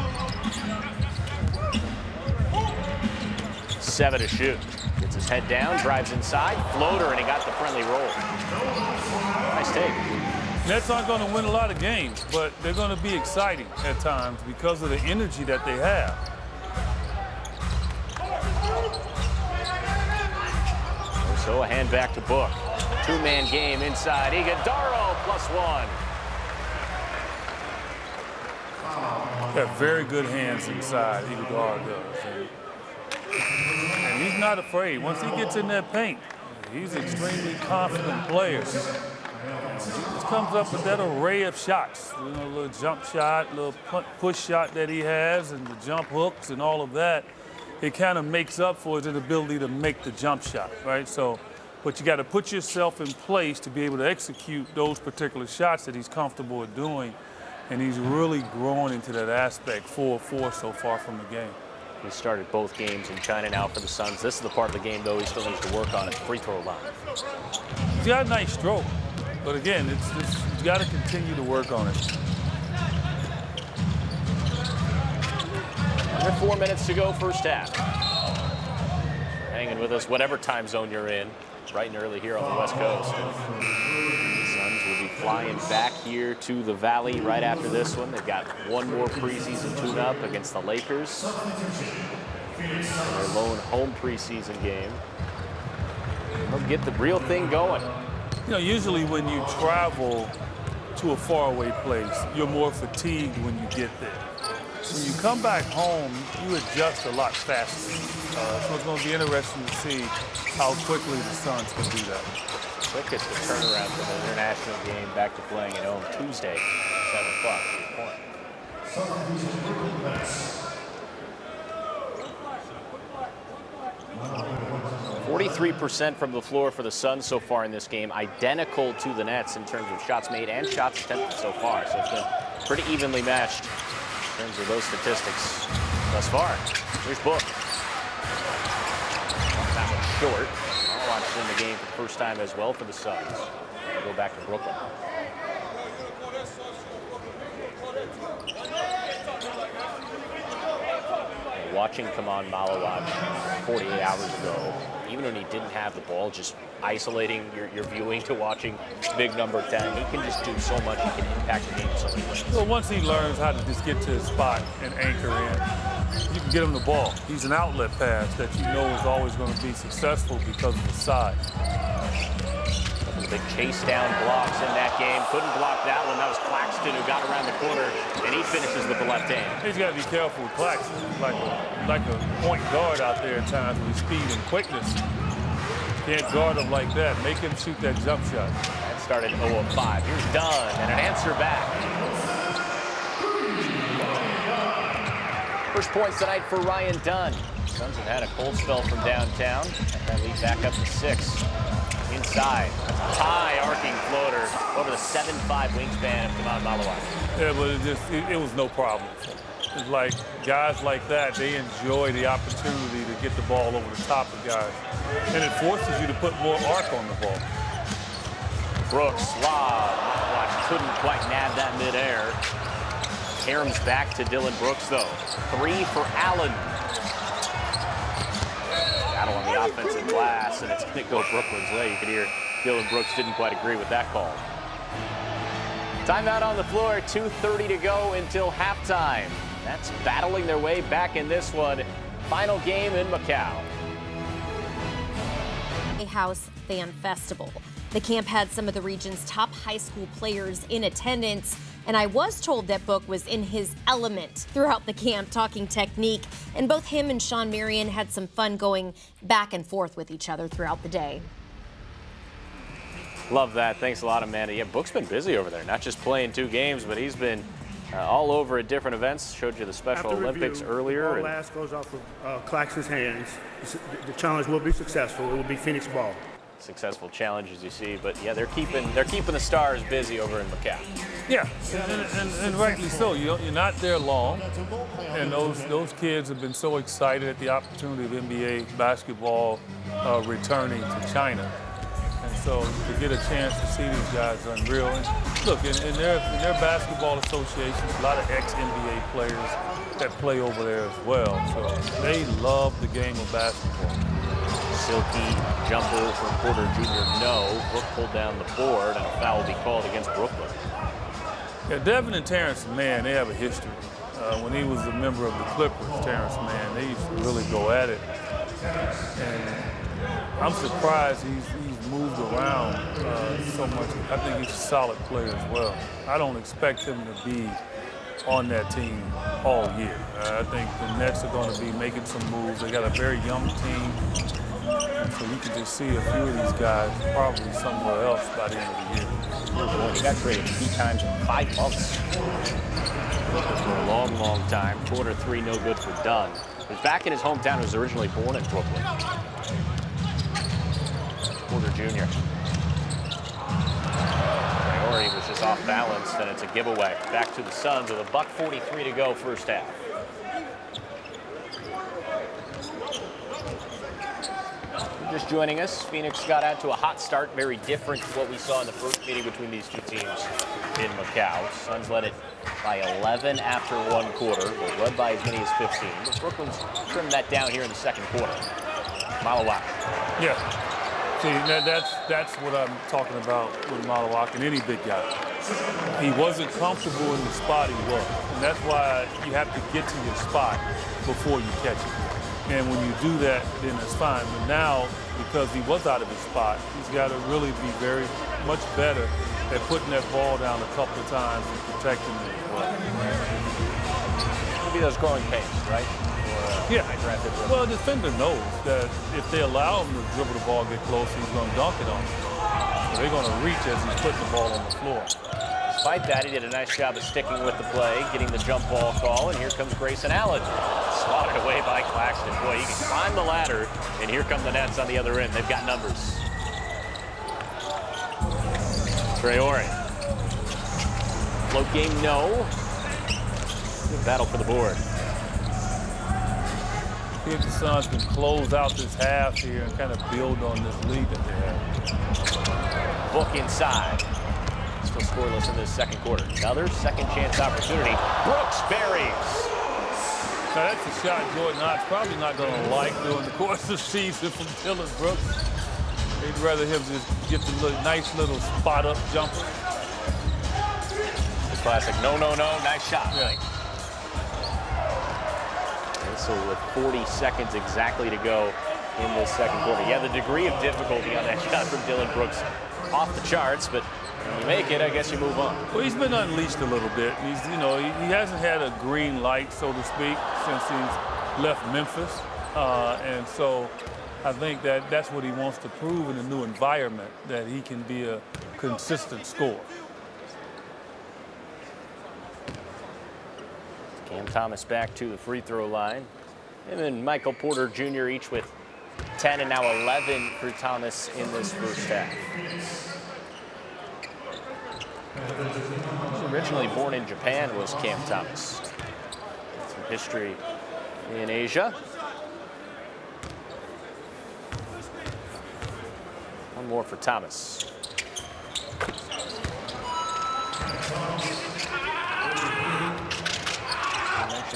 7 to shoot. Gets his head down, drives inside, floater, and he got the friendly roll. Nice take. Nets aren't going to win a lot of games, but they're going to be exciting at times because of the energy that they have. So a hand back to Book. Two-man game inside. Iguodaro +1. Got very good hands inside, Iguodaro does. And he's not afraid. Once he gets in that paint, he's an extremely confident player. He just comes up with that array of shots. You know, a little jump shot, little push shot that he has, and the jump hooks and all of that. It kind of makes up for his inability to make the jump shot, right? So, but you got to put yourself in place to be able to execute those particular shots that he's comfortable with doing. And he's really growing into that aspect, 4-4 so far from the game. He started both games in China now for the Suns. This is the part of the game, though, he still needs to work on at the free throw line. He's got a nice stroke. But again, you got to continue to work on it. Under 4 minutes to go, first half. Hanging with us, whatever time zone you're in, bright and early here on the West Coast. The Suns will be flying back here to the Valley right after this one. They've got one more preseason tune-up against the Lakers. Their lone home preseason game. They'll get the real thing going. You know, usually when you travel to a faraway place, you're more fatigued when you get there. When you come back home, you adjust a lot faster. So it's going to be interesting to see how quickly the Suns can do that. Quickest turnaround from the international game back to playing at home Tuesday, 7 o'clock. 43% from the floor for the Suns so far in this game, identical to the Nets in terms of shots made and shots attempted so far. So it's been pretty evenly matched in terms of those statistics thus far. Here's Book. That one's short. Malawac's in the game for the first time as well for the Suns. They'll go back to Brooklyn. Watching Kaman Malawac 48 hours ago, even when he didn't have the ball, just isolating your viewing to watching big number 10, he can just do so much. He can impact the game so many ways. Well, once he learns how to just get to his spot and anchor in, you can get him the ball. He's an outlet pass that you know is always going to be successful because of his size. Big chase down blocks in that game. Couldn't block that one. That was Claxton who got around the corner, and he finishes with the left hand. He's got to be careful with Claxton. He's like a point guard out there at times with speed and quickness. Can't guard him like that. Make him shoot that jump shot. That started 0 of 5. Here's Dunn, and an answer back. First points tonight for Ryan Dunn. Suns have had a cold spell from downtown. And that lead back up to 6. Inside, high arcing floater over the 7'5" wingspan of Kaman Malawac. Yeah, but it was no problem. It's like guys like that, they enjoy the opportunity to get the ball over the top of guys. And it forces you to put more arc on the ball. Brooks, lob. Malawac couldn't quite nab that midair. Karam's back to Dillon Brooks, though. 3 for Allen. Battle on the offensive glass, and it's going to go Brooklyn's way. You can hear Dillon Brooks didn't quite agree with that call. Timeout on the floor, 2:30 to go until halftime. That's battling their way back in this one. Final game in Macau. A House Fan Festival. The camp had some of the region's top high school players in attendance, and I was told that Book was in his element throughout the camp talking technique, and both him and Sean Marion had some fun going back and forth with each other throughout the day. Love that. Thanks a lot, Amanda. Yeah, Book's been busy over there, not just playing 2 games, but he's been all over at different events. Showed you the Special Olympics earlier. The ball last goes off of Claxton's hands. The challenge will be successful. It will be Phoenix ball. Successful challenge, as you see, but yeah, they're keeping the stars busy over in Macau. Yeah, and rightly so. You're not there long, and those kids have been so excited at the opportunity of NBA basketball returning to China, and so to get a chance to see these guys is unreal. And look, in their basketball associations, a lot of ex-NBA players that play over there as well, so they love the game of basketball. Silky jumper from Porter Jr. No. Book pulled down the board, and a foul will be called against Brooklyn. Yeah, Devin and Terrence Mann, they have a history. When he was a member of the Clippers, Terrence Mann, they used to really go at it. And I'm surprised he's moved around so much. I think he's a solid player as well. I don't expect him to be on that team all year. I think the Nets are going to be making some moves. They got a very young team. And so you can just see a few of these guys probably somewhere else by the end of the year. He got traded 3 times in 5 months. For a long, long time. Quarter 3, no good for Dunn. He's back in his hometown. He was originally born in Brooklyn. Porter Jr. Priori was just off balance, and it's a giveaway. Back to the Suns with $1:43 to go, first half. Just joining us, Phoenix got out to a hot start, very different to what we saw in the first meeting between these 2 teams in Macau. Suns led it by 11 after 1 quarter, but led by as many as 15. But Brooklyn's trimmed that down here in the second quarter. Malawac. Yeah. See, that's what I'm talking about with Malawac and any big guy. He wasn't comfortable in the spot he was, and that's why you have to get to your spot before you catch it. And when you do that, then it's fine. But now, because he was out of his spot, he's got to really be very much better at putting that ball down a couple of times and protecting it. Maybe those growing pains, right? Yeah. Well, the defender knows that if they allow him to dribble the ball, get close, he's going to dunk it on them. So they're going to reach as he's putting the ball on the floor. Despite that, he did a nice job of sticking with the play, getting the jump ball call, and here comes Grayson Allen. Swatted away by Claxton. Boy, he can climb the ladder, and here come the Nets on the other end. They've got numbers. Traore. Float game, no. Good battle for the board. See if the Suns can close out this half here and kind of build on this lead that they have. Book inside. Still scoreless in this second quarter. Another second chance opportunity. Brooks buries. Now that's a shot Jordan Knox probably not going to like during the course of the season from Dillon Brooks. They'd rather him just get the nice little spot-up jumper. The classic no, nice shot. Yeah. And so with 40 seconds exactly to go in this second quarter. Yeah, the degree of difficulty on that shot from Dillon Brooks off the charts, but when you make it, I guess you move on. Well, he's been unleashed a little bit. He's, he hasn't had a green light, so to speak, since he's left Memphis. And so I think that's what he wants to prove in a new environment, that he can be a consistent scorer. Cam Thomas back to the free throw line. And then Michael Porter Jr. each with 10 and now 11 for Thomas in this first half. Originally born in Japan was Cam Thomas. Some history in Asia. One more for Thomas.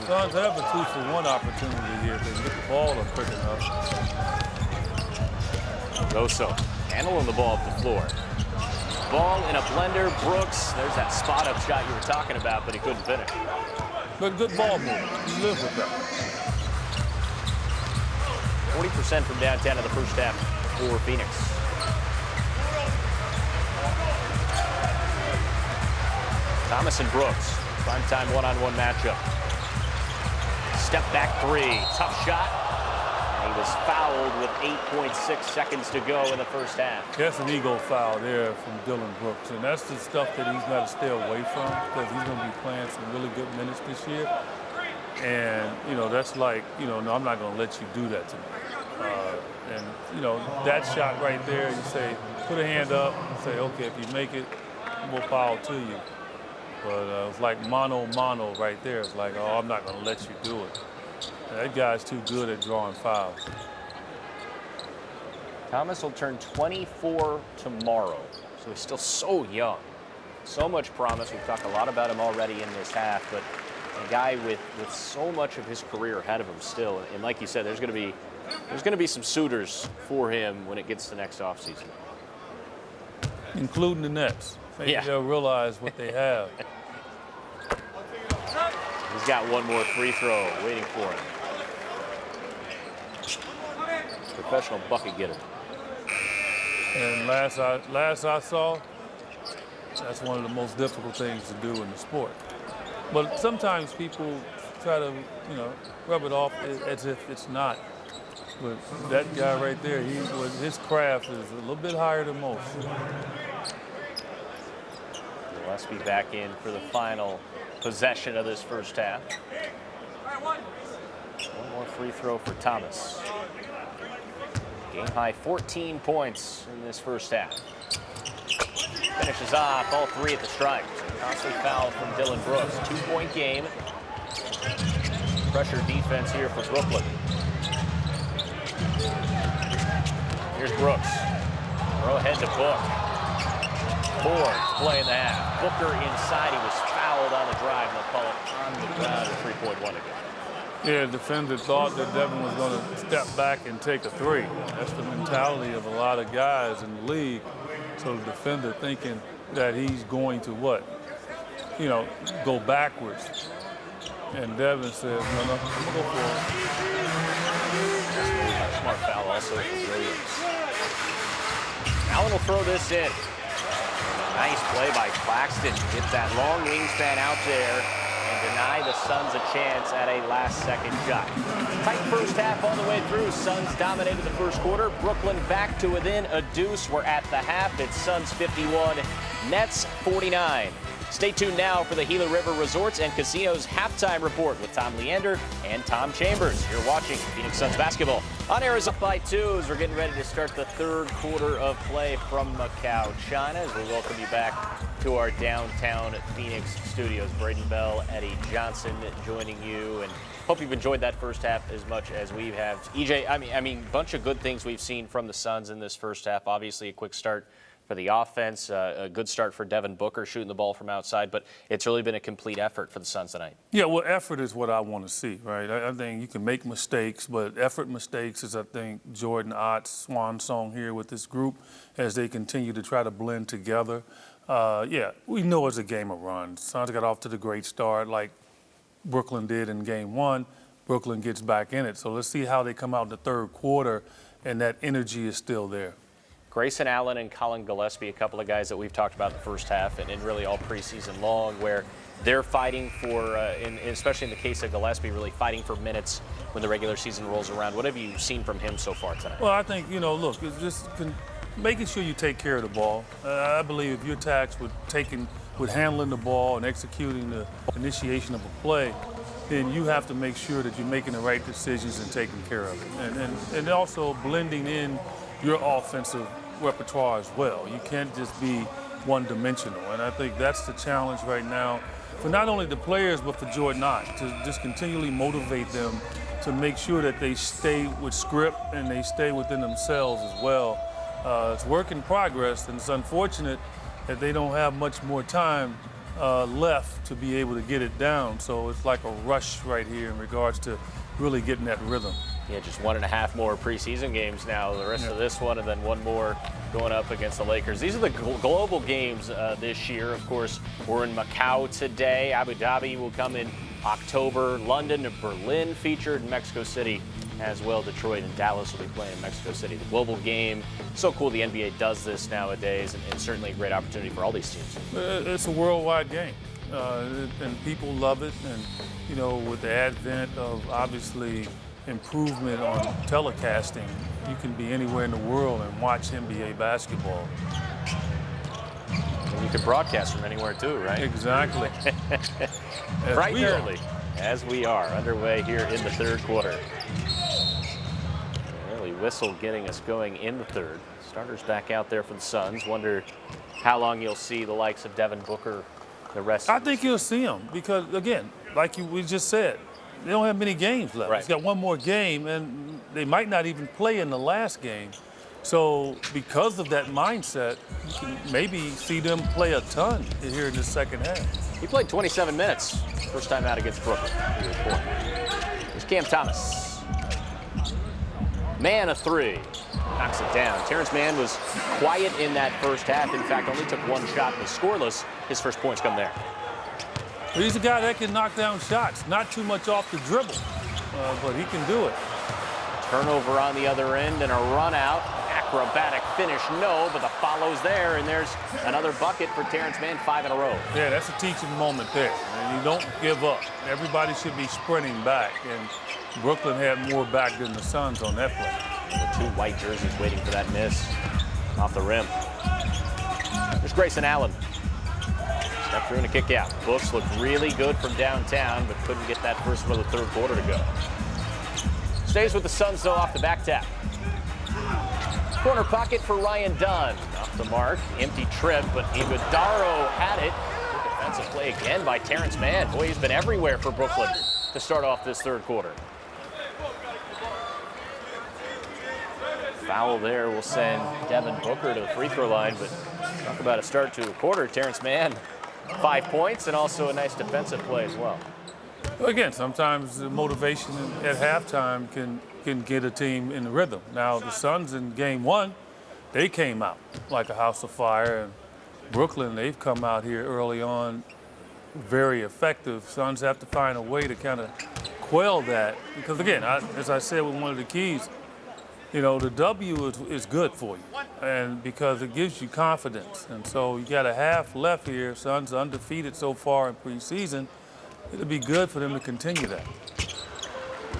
Suns have a 2-for-1 opportunity here if they get the ball up quick enough. Rosso handling the ball up the floor. Ball in a blender. Brooks, there's that spot-up shot you were talking about, but he couldn't finish. But good ball move. You live with that. 40% from downtown in the first half for Phoenix. Thomas and Brooks, primetime one-on-one matchup. Step back three, tough shot. And he was fouled with 8.6 seconds to go in the first half. That's an ego foul there from Dillon Brooks, and that's the stuff that he's got to stay away from because he's going to be playing some really good minutes this year. And, that's like, no, I'm not going to let you do that to me. And, that shot right there, you say, put a hand up, say, okay, if you make it, we'll foul to you. But it's like mano right there. It's like, oh, I'm not going to let you do it. That guy's too good at drawing fouls. Thomas will turn 24 tomorrow, so he's still so young. So much promise. We've talked a lot about him already in this half, but a guy with so much of his career ahead of him still. And like you said, there's going to be some suitors for him when it gets to next offseason. Including the Nets. Maybe they'll realize what they have. He's got one more free throw waiting for him. Professional bucket getter. And last I saw, that's one of the most difficult things to do in the sport. But sometimes people try to, rub it off as if it's not. But that guy right there, his craft is a little bit higher than most. Gillespie back in for the final possession of this first half. One more free throw for Thomas. Game high 14 points in this first half. Finishes off all three at the stripe. Costly foul from Dillon Brooks. 2-point game. Pressure defense here for Brooklyn. Here's Brooks. Throw ahead to Book. Ford playing the half. Booker inside. He was fouled on the drive. And they'll call it on the ground at 3-point one again. Yeah, the defender thought that Devin was going to step back and take a three. That's the mentality of a lot of guys in the league. So the defender thinking that he's going to what? Go backwards. And Devin says, no, I'm going to go for it. also for Williams. Allen will throw this in. Nice play by Claxton. Get that long wingspan out there and deny the Suns a chance at a last-second shot. Tight first half all the way through. Suns dominated the first quarter. Brooklyn back to within a deuce. We're at the half. It's Suns 51, Nets 49. Stay tuned now for the Gila River Resorts and Casinos halftime report with Tom Leander and Tom Chambers. You're watching Phoenix Suns basketball on Arizona by 2 as we're getting ready to start the third quarter of play from Macau, China, as we welcome you back to our downtown Phoenix studios. Braden Bell, Eddie Johnson joining you, and hope you've enjoyed that first half as much as we have. EJ, I mean, bunch of good things we've seen from the Suns in this first half. Obviously, a quick start for the offense, a good start for Devin Booker shooting the ball from outside, but it's really been a complete effort for the Suns tonight. Yeah, well, effort is what I want to see, right? I think you can make mistakes, but effort mistakes is, I think, Jordan Ott's swan song here with this group as they continue to try to blend together. Yeah, we know it's a game of runs. Suns got off to the great start like Brooklyn did in game 1. Brooklyn gets back in it. So let's see how they come out in the third quarter, and that energy is still there. Grayson Allen and Colin Gillespie, a couple of guys that we've talked about in the first half and really all preseason long, where they're fighting for, especially in the case of Gillespie, really fighting for minutes when the regular season rolls around. What have you seen from him so far tonight? Well, I think, look, it's just making sure you take care of the ball. I believe if you're tasked with handling the ball and executing the initiation of a play, then you have to make sure that you're making the right decisions and taking care of it. And also blending in your offensive repertoire as well. You can't just be one-dimensional. And I think that's the challenge right now for not only the players, but for Jordan Ott, to just continually motivate them to make sure that they stay with script and they stay within themselves as well. It's work in progress, and it's unfortunate that they don't have much more time left to be able to get it down. So it's like a rush right here in regards to really getting that rhythm. Yeah, just 1.5 more preseason games now. The rest of this one, and then one more going up against the Lakers. These are the global games this year. Of course, we're in Macau today. Abu Dhabi will come in October. London and Berlin featured in Mexico City as well. Detroit and Dallas will be playing in Mexico City. The global game. So cool the NBA does this nowadays, and certainly a great opportunity for all these teams. It's a worldwide game, and people love it. And, with the advent of, obviously, improvement on telecasting, you can be anywhere in the world and watch NBA basketball. And you can broadcast from anywhere too, right? Exactly. Bright and early, as we are underway here in the third quarter. Early whistle getting us going in the third. Starters back out there for the Suns. Wonder how long you'll see the likes of Devin Booker the rest of I think you'll see him because, again, like we just said, they don't have many games left. Right. He's got one more game, and they might not even play in the last game. So because of that mindset, you can maybe see them play a ton here in the second half. He played 27 minutes, first time out against Brooklyn. Here's Cam Thomas. Mann a three. Knocks it down. Terrence Mann was quiet in that first half. In fact, only took one shot and was scoreless. His first points come there. He's a guy that can knock down shots, not too much off the dribble, but he can do it. Turnover on the other end and a run out. Acrobatic finish, no, but the follow's there, and there's another bucket for Terrence Mann, 5 in a row. Yeah, that's a teaching moment there. And you don't give up. Everybody should be sprinting back, and Brooklyn had more back than the Suns on that play. The 2 white jerseys waiting for that miss off the rim. There's Grayson Allen. Step through and a kick out. Brooks looked really good from downtown, but couldn't get that first one of the third quarter to go. Stays with the Suns, though, off the back tap. Corner pocket for Ryan Dunn. Off the mark. Empty trip, but Iguodaro had it. Good defensive play again by Terrence Mann. Boy, he's been everywhere for Brooklyn to start off this third quarter. Foul there will send Devin Booker to the free throw line, but talk about a start to a quarter. Terrence Mann, 5 points, and also a nice defensive play as well. Again, sometimes the motivation at halftime can get a team in the rhythm. Now, the Suns in game 1, they came out like a house of fire. And Brooklyn, they've come out here early on very effective. Suns have to find a way to kind of quell that. Because, again, as I said with one of the keys, you know, the W is good for you, and because it gives you confidence. And so you got a half left here. Suns undefeated so far in preseason. It'll be good for them to continue that.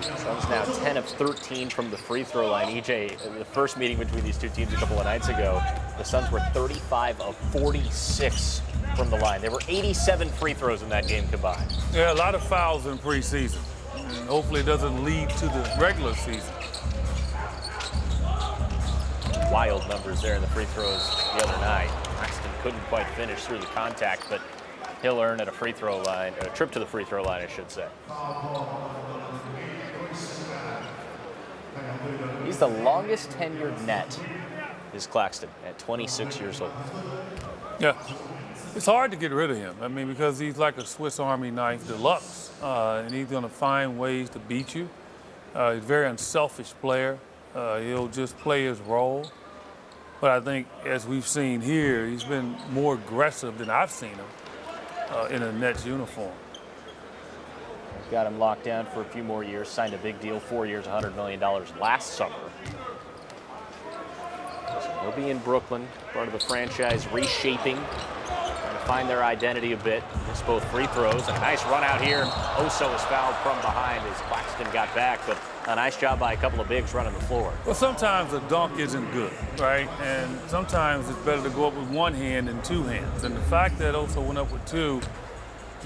Suns now 10 of 13 from the free throw line. EJ, the first meeting between these two teams a couple of nights ago, the Suns were 35 of 46 from the line. There were 87 free throws in that game combined. Yeah, a lot of fouls in preseason, and hopefully it doesn't lead to the regular season. Wild numbers there in the free throws the other night. Claxton couldn't quite finish through the contact, but he'll earn at a free throw line, a trip to the free throw line, I should say. He's the longest tenured net, is Claxton, at 26 years old. Yeah, it's hard to get rid of him. I mean, because he's like a Swiss Army knife deluxe, and he's going to find ways to beat you. He's a very unselfish player. He'll just play his role. But I think, as we've seen here, he's been more aggressive than I've seen him in a Nets uniform. Got him locked down for a few more years, signed a big deal, 4 years, $100 million last summer. So he'll be in Brooklyn, part of the franchise reshaping, trying to find their identity a bit. Missed both free throws, and a nice run out here. Oso is fouled from behind as Claxton got back, but a nice job by a couple of bigs running the floor. Well, sometimes a dunk isn't good, right? And sometimes it's better to go up with one hand than two hands. And the fact that Oso went up with two,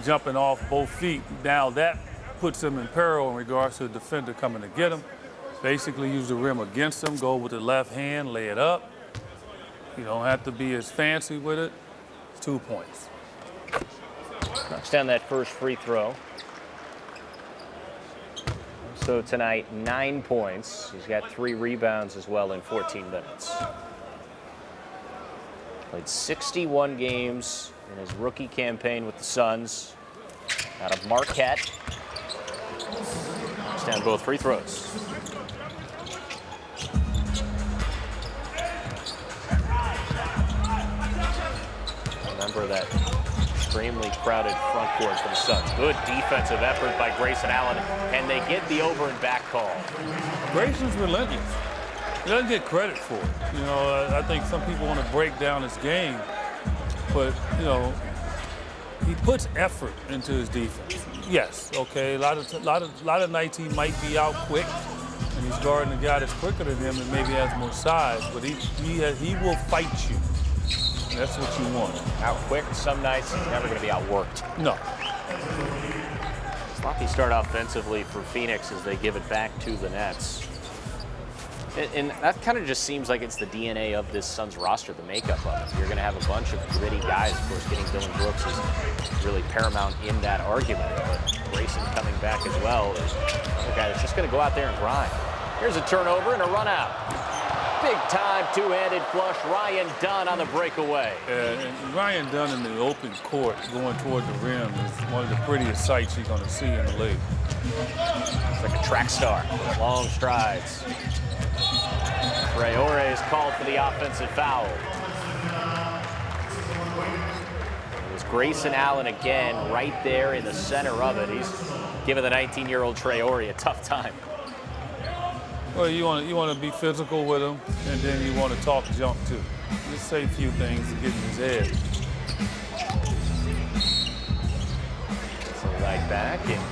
jumping off both feet, now that puts him in peril in regards to the defender coming to get him. Basically use the rim against him, go with the left hand, lay it up. You don't have to be as fancy with it. It's 2 points. Knocks down that first free throw. So tonight, 9 points. He's got 3 rebounds as well in 14 minutes. Played 61 games in his rookie campaign with the Suns. Out of Marquette. Knocks down both free throws. Remember that extremely crowded front court for the Suns. Good defensive effort by Grayson Allen, and they get the over and back call. Grayson's relentless. He doesn't get credit for it. You know, I think some people want to break down his game, but, you know, he puts effort into his defense. Yes, okay, a lot of nights he might be out quick, and he's guarding a guy that's quicker than him and maybe has more size, but he will fight you. That's what you want. Out quick some nights, he's never going to be outworked. No. Sloppy start offensively for Phoenix as they give it back to the Nets. And that kind of just seems like it's the DNA of this Suns roster, the makeup of it. You're going to have a bunch of gritty guys. Of course, getting Dillon Brooks is really paramount in that argument. But Grayson coming back as well is a guy that's just going to go out there and grind. Here's a turnover and a run out. Big time two-handed flush. Ryan Dunn on the breakaway. And Ryan Dunn in the open court going toward the rim is one of the prettiest sights you're going to see in the league. It's like a track star. Long strides. Traore is called for the offensive foul. It was Grayson Allen again right there in the center of it. He's giving the 19-year-old Traore a tough time. Well, you want to be physical with him, and then you want to talk junk too. Just say a few things to get in his head. So right back, and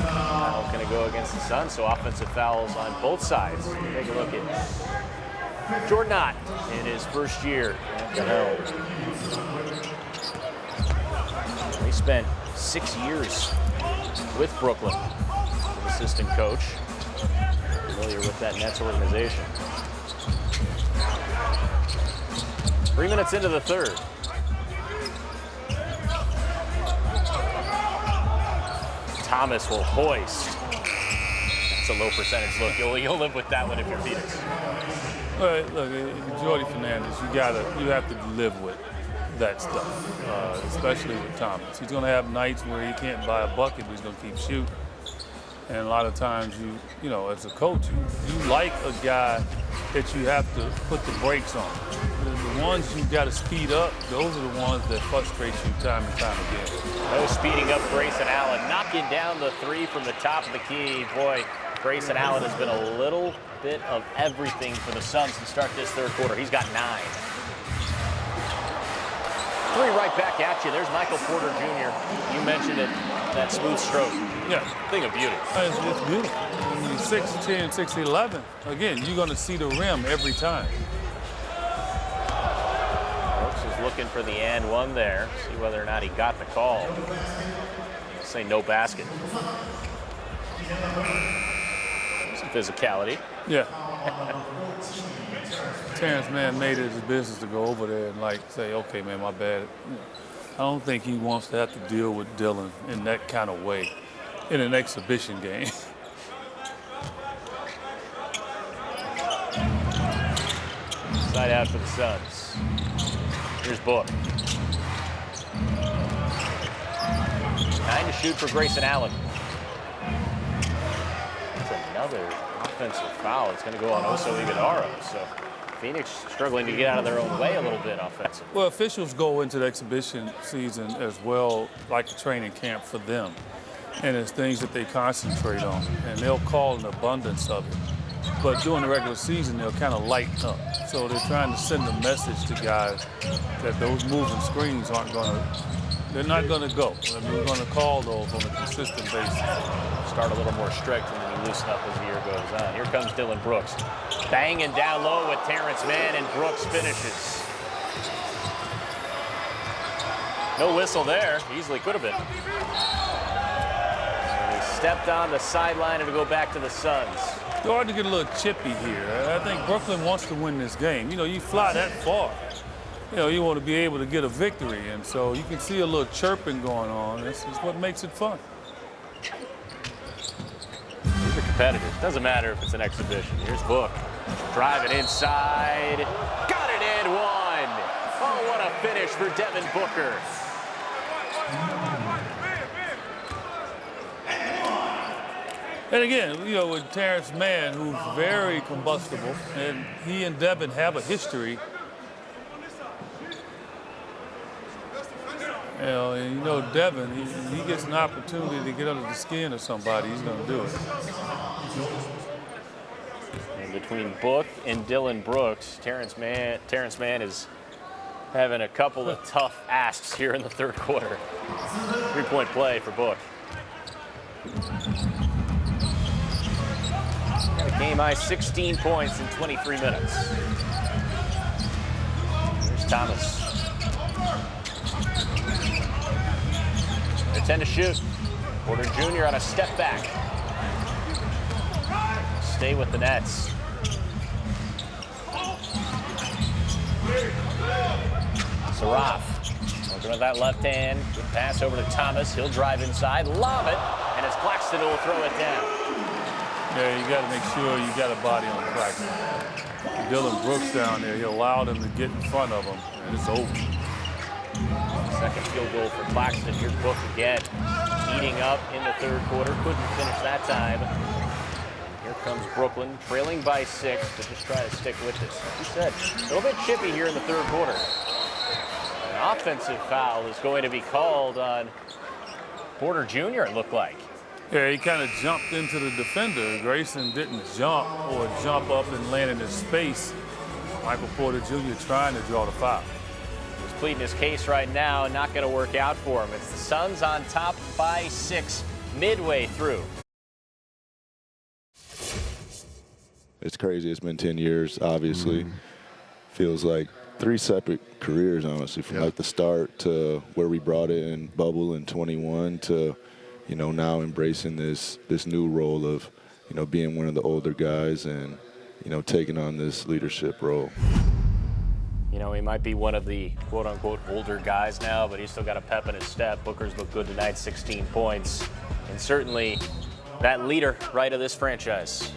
foul's going to go against the Suns. So offensive fouls on both sides. Take a look at Jordan Ott in his first year at the helm. He spent 6 years with Brooklyn, as assistant coach. Familiar with that Nets organization. 3 minutes into the third. Thomas will hoist. That's a low percentage look. You'll live with that one if you're Phoenix. Well, look, Jordy Fernandez, you have to live with that stuff, especially with Thomas. He's going to have nights where he can't buy a bucket, but he's going to keep shooting. And a lot of times, you know, as a coach, you like a guy that you have to put the brakes on. The ones you got to speed up, those are the ones that frustrate you time and time again. No speeding up Grayson Allen, knocking down the three from the top of the key. Boy, Grayson Allen has been a little bit of everything for the Suns to start this third quarter. He's got 9. 3 right back at you. There's Michael Porter Jr. You mentioned it, that smooth stroke. Yeah. Thing of beauty. It's beautiful. When you're 6'10", 6'11", again, you're going to see the rim every time. Brooks is looking for the and one there. See whether or not he got the call. Say no basket. Some physicality. Yeah. Terrence Mann made it his business to go over there and say, okay, man, my bad. I don't think he wants to have to deal with Dillon in that kind of way in an exhibition game. Side out for the Suns. Here's Book. 9 to shoot for Grayson Allen. That's another offensive foul. It's going to go on Oso Iguodala. So Phoenix struggling to get out of their own way a little bit offensively. Well, officials go into the exhibition season as well, like a training camp for them. And it's things that they concentrate on. And they'll call an abundance of it. But during the regular season, they'll kind of lighten up. So they're trying to send a message to guys that those moving screens they're not going to go. I mean, we're going to call those on a consistent basis. Start a little more strict and then you loosen up as the year goes on. Here comes Dillon Brooks. Banging down low with Terrence Mann, and Brooks finishes. No whistle there. Easily could have been. And he stepped on the sideline and to go back to the Suns. It's hard to get a little chippy here. I think Brooklyn wants to win this game. You fly that far. You want to be able to get a victory, and so you can see a little chirping going on. This is what makes it fun. These are competitive. Doesn't matter if it's an exhibition. Here's Book. Driving inside. Got it in one. Oh, what a finish for Devin Booker. And again, with Terrence Mann, who's very combustible, and he and Devin have a history. Devin, he gets an opportunity to get under the skin of somebody, he's going to do it. And between Book and Dillon Brooks, Terrence Mann is having a couple of tough asks here in the third quarter. 3-point play for Book. Got a game-high 16 points in 23 minutes. There's Thomas. 10 to shoot. Porter Jr. on a step back. Stay with the Nets. Saraf working with that left hand. Good pass over to Thomas. He'll drive inside, lob it, and it's Claxton who will throw it down. Yeah, you got to make sure you got a body on Claxton. Dillon Brooks down there, he allowed him to get in front of him, and it's over. Second field goal for Claxton. Here's Book again. Heating up in the third quarter. Couldn't finish that time. Here comes Brooklyn, trailing by 6, to just try to stick with this. Like you said, a little bit chippy here in the third quarter. An offensive foul is going to be called on Porter Jr., it looked like. Yeah, he kind of jumped into the defender. Grayson didn't jump or jump up and land in his space. Michael Porter Jr. trying to draw the foul. Pleading his case right now, not going to work out for him. It's the Suns on top by 6 midway through. It's crazy. It's been 10 years, obviously. Feels like 3 separate careers, honestly, from like the start to where we brought it in bubble in 21 to, now embracing this new role of, being one of the older guys and, taking on this leadership role. He might be one of the quote-unquote older guys now, but he's still got a pep in his step. Booker's looked good tonight, 16 points. And certainly that leader, right, of this franchise.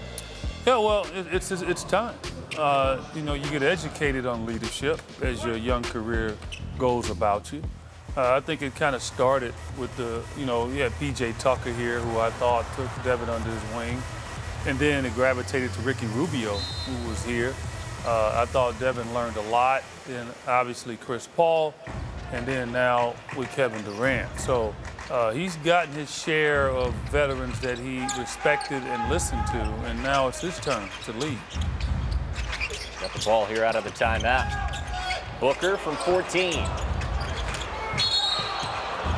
Yeah, well, it's time. You get educated on leadership as your young career goes about you. I think it kind of started with you had P.J. Tucker here, who I thought took Devin under his wing. And then it gravitated to Ricky Rubio, who was here. I thought Devin learned a lot, and obviously Chris Paul, and then now with Kevin Durant. So He's gotten his share of veterans that he respected and listened to, and now it's his turn to lead. Got the ball here out of the timeout. Booker from 14.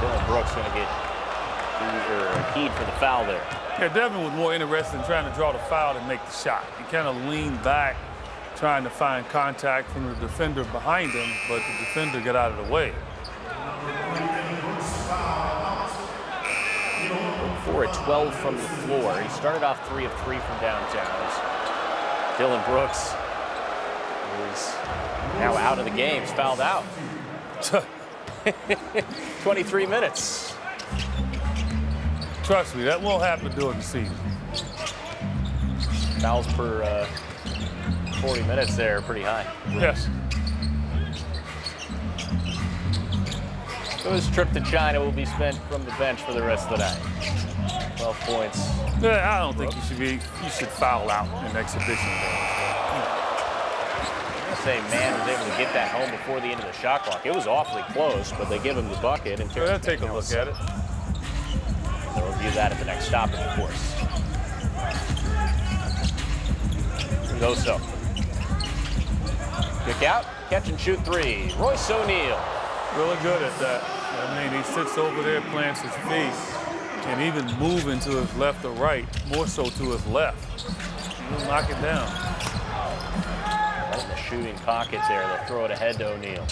Dillon Brooks going to get keyed for the foul there. Yeah, Devin was more interested in trying to draw the foul than make the shot. He kind of leaned back, trying to find contact from the defender behind him, but the defender got out of the way. 4 of 12 from the floor. He started off 3 of 3 from downtown. Dillon Brooks is now out of the game. He's fouled out. 23 minutes. Trust me, that won't happen during the season. Fouls per 40 minutes there, pretty high. Yes. So his trip to China will be spent from the bench for the rest of the night. 12 points. Yeah, I don't think you should foul out in exhibition games. Say man was able to get that home before the end of the shot clock. It was awfully close, but they give him the bucket. And they'll take a look at it. They'll review that at the next stoppage, of course. Oso. Kick out, catch and shoot 3. Royce O'Neal. Really good at that. I mean, he sits over there, plants his feet, and even moving to his left or right, more so to his left. He'll knock it down. Right in the shooting pocket there. They'll throw it ahead to O'Neal.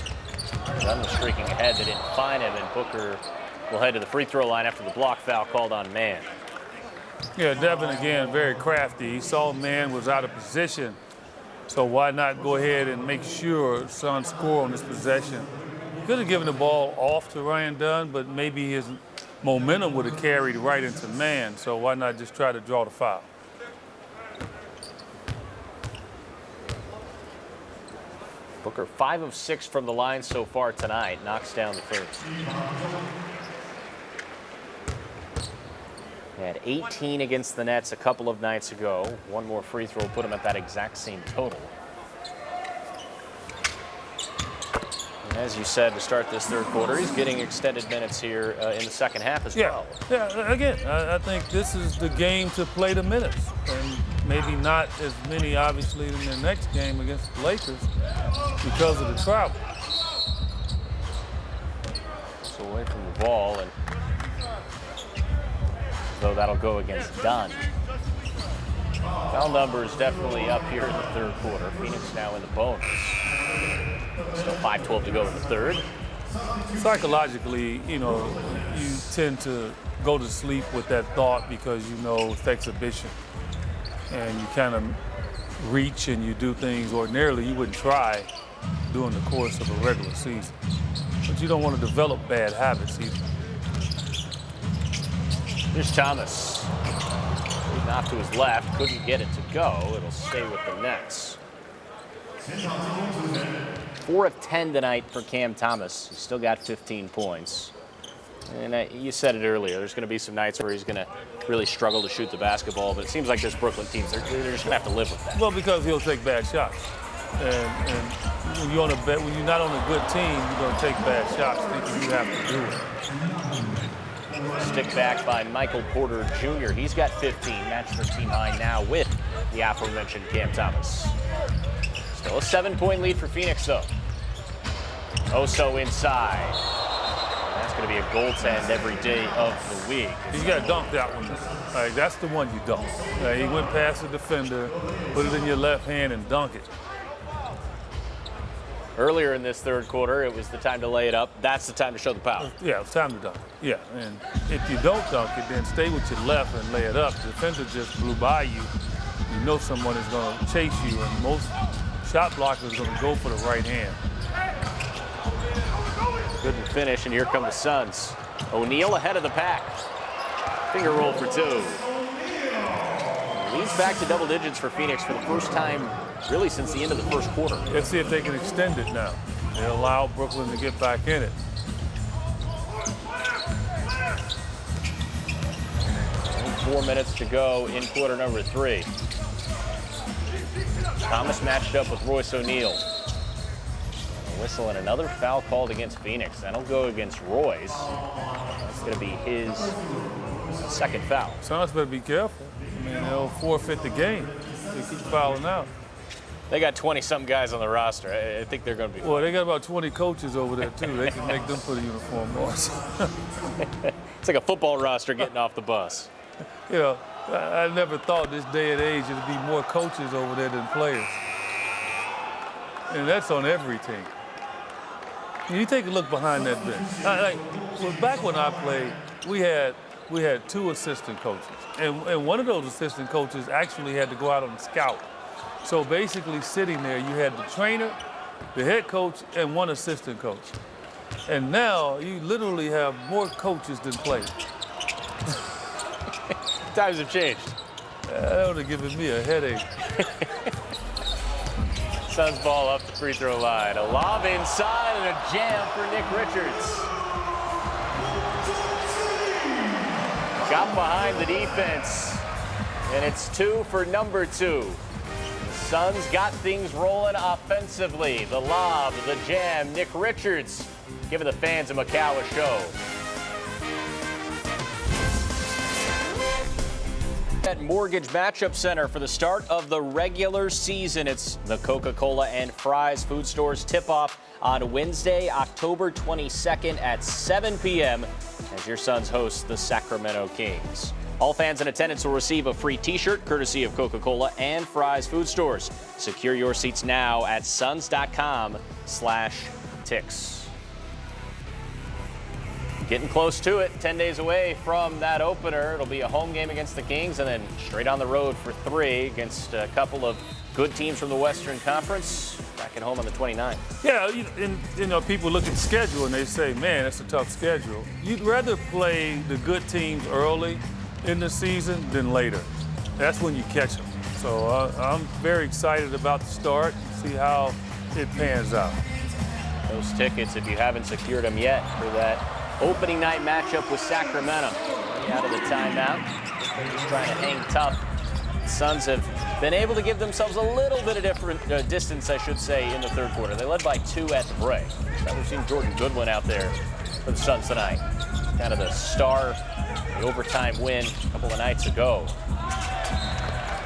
Dunn was streaking ahead. They didn't find him, and Booker will head to the free throw line after the block foul called on Mann. Yeah, Devin, again, very crafty. He saw Mann was out of position, so why not go ahead and make sure Suns score on this possession? Could have given the ball off to Ryan Dunn, but maybe his momentum would have carried right into Mann, so why not just try to draw the foul? Booker 5 of 6 from the line so far tonight. Knocks down the first. He had 18 against the Nets a couple of nights ago. One more free throw put him at that exact same total. And as you said, to start this third quarter, he's getting extended minutes here in the second half as well. Yeah, again, I think this is the game to play the minutes. And maybe not as many, obviously, in the next game against the Lakers because of the travel. So away from the ball, and though that'll go against Dunn. Foul numbers definitely up here in the third quarter. Phoenix now in the bonus. Still 5:12 to go in the third. Psychologically, you tend to go to sleep with that thought because you know it's exhibition. And you kind of reach and you do things ordinarily you wouldn't try during the course of a regular season. But you don't want to develop bad habits either. Here's Thomas. Leading off to his left, couldn't get it to go. It'll stay with the Nets. 4 of 10 tonight for Cam Thomas. He's still got 15 points. And you said it earlier, there's going to be some nights where he's going to really struggle to shoot the basketball, but it seems like this Brooklyn team, they're just going to have to live with that. Well, because he'll take bad shots. And when you're not on a good team, you're going to take bad shots thinking you have to do it. Stick back by Michael Porter Jr. He's got 15, matched their team high now with the aforementioned Cam Thomas. Still a 7-point lead for Phoenix, though. Oso inside. That's going to be a goaltend every day of the week. He's got to dunk that one. That's the one you dunk. He went past the defender, put it in your left hand, and dunk it. Earlier in this third quarter, it was the time to lay it up. That's the time to show the power. Yeah, it's time to dunk it. Yeah, and if you don't dunk it, then stay with your left and lay it up. The defender just blew by you. You know someone is going to chase you, and most shot blockers are going to go for the right hand. Couldn't finish, and here come the Suns. O'Neal ahead of the pack. Finger roll for 2. Leads back to double digits for Phoenix for the first time really since the end of the first quarter. Let's see if they can extend it now. They allow Brooklyn to get back in it. Only 4 minutes to go in quarter number 3. Thomas matched up with Royce O'Neal. Whistle and another foul called against Phoenix. That'll go against Royce. That's going to be his second foul. Suns better be careful. I mean, they'll forfeit the game. They keep fouling out. They got 20-something guys on the roster. I think they're going to be fine. Well, they got about 20 coaches over there, too. They can make them put a uniform on. It's like a football roster getting off the bus. You know, I never thought this day and age there'd be more coaches over there than players. And that's on every team. You take a look behind that bench. Back when I played, we had 2 assistant coaches. And one of those assistant coaches actually had to go out on the scout. So basically sitting there, you had the trainer, the head coach, and 1 assistant coach. And now you literally have more coaches than players. Times have changed. That would have given me a headache. Suns ball up the free throw line. A lob inside and a jam for Nick Richards. Got behind the defense, and it's 2 for number 2. The Suns got things rolling offensively. The lob, the jam, Nick Richards giving the fans of Macau a show. At Mortgage Matchup Center for the start of the regular season. It's the Coca-Cola and Fries Food Stores tip-off on Wednesday, October 22nd at 7 p.m. as your Suns host the Sacramento Kings. All fans in attendance will receive a free t-shirt courtesy of Coca-Cola and Fries Food Stores. Secure your seats now at suns.com/tix. Getting close to it, 10 days away from that opener. It'll be a home game against the Kings and then straight on the road for 3 against a couple of good teams from the Western Conference back at home on the 29th. Yeah, people look at the schedule and they say, man, that's a tough schedule. You'd rather play the good teams early in the season than later. That's when you catch them. So I'm very excited about the start and see how it pans out. Those tickets, if you haven't secured them yet, for that opening night matchup with Sacramento. Out of the timeout. They're just trying to hang tough. The Suns have been able to give themselves a little bit of different distance, I should say, in the third quarter. They led by 2 at the break. Now we've seen Jordan Goodwin out there for the Suns tonight. Kind of the star, the overtime win a couple of nights ago.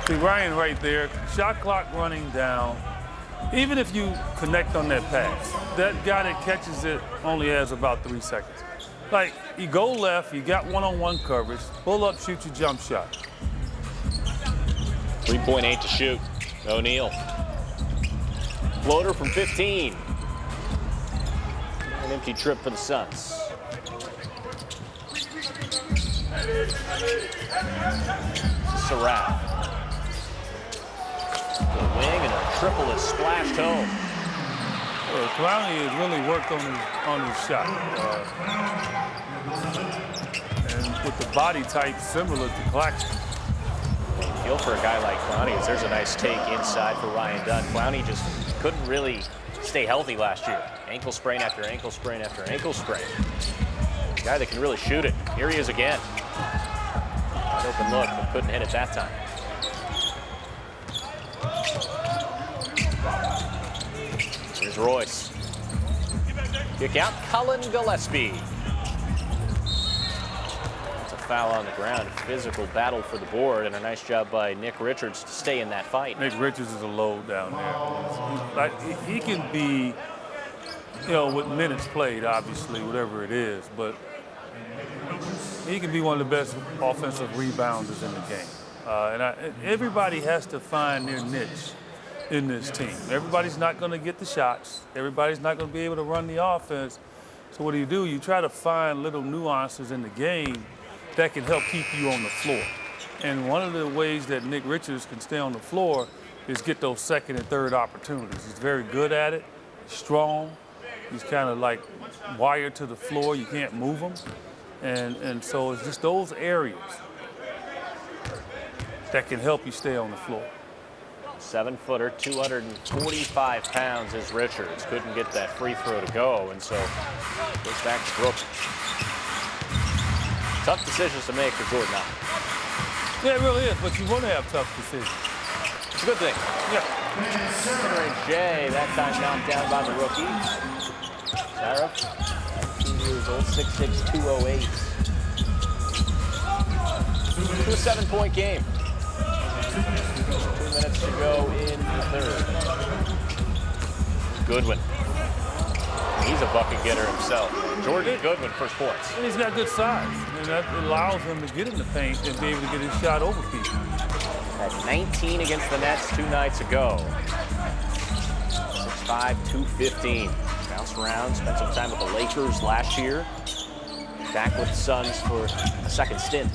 See, Ryan right there, shot clock running down. Even if you connect on that pass, that guy that catches it only has about 3 seconds. Like, you go left, you got one-on-one coverage, pull up, shoot your jump shot. 3.8 to shoot. O'Neal. Floater from 15. An empty trip for the Suns. Saraf. The wing and a triple is splashed home. Well, Clowney has really worked on his shot. And with the body type similar to Claxton. Feel for a guy like Clowney is there's a nice take inside for Ryan Dunn. Clowney just couldn't really stay healthy last year. Ankle sprain after ankle sprain after ankle sprain. A guy that can really shoot it. Here he is again. Wide open look, but couldn't hit it that time. Here's Royce. Kick out, Cullen Gillespie. It's a foul on the ground. A physical battle for the board, and a nice job by Nick Richards to stay in that fight. Nick Richards is a load down there. He can be, with minutes played, obviously, whatever it is, but he can be one of the best offensive rebounders in the game. Everybody has to find their niche in this team. Everybody's not going to get the shots. Everybody's not going to be able to run the offense. So what do? You try to find little nuances in the game that can help keep you on the floor. And one of the ways that Nick Richards can stay on the floor is get those second and third opportunities. He's very good at it, strong. He's kind of like wired to the floor. You can't move him. And so it's just those areas that can help you stay on the floor. 7-footer, 245 pounds is Richards. Couldn't get that free throw to go, and so goes back to Brooks. Tough decisions to make for Jordan. Yeah, it really is, but you want to have tough decisions. It's a good thing. Yeah. Henry Jay, that time knocked down by the rookie. Sarif, 19 years old, 6'6", 208. To a 7-point game. 2 minutes to go in the third. Goodwin. He's a bucket getter himself. Jordan Goodwin, first points. And he's got good size, and that allows him to get in the paint and be able to get his shot over people. At 19 against the Nets 2 nights ago. 6'5", 215. Bounced around, spent some time with the Lakers last year. Back with the Suns for a second stint.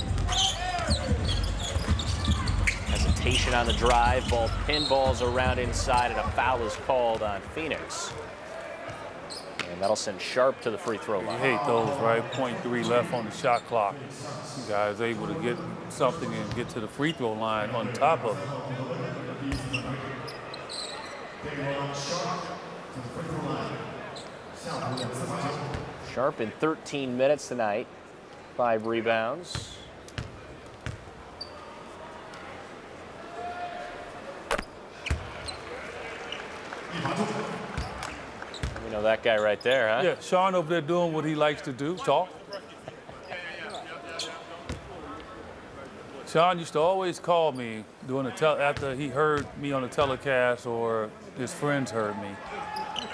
Hesitation on the drive. Ball pinballs around inside, and a foul is called on Phoenix. And that'll send Sharp to the free throw line. You hate those, right? 0.3 left on the shot clock. You guys able to get something and get to the free throw line on top of it. Sharp in 13 minutes tonight. 5 rebounds. You know that guy right there, huh? Yeah, Sean over there doing what he likes to do, talk. Sean used to always call me after he heard me on the telecast or his friends heard me.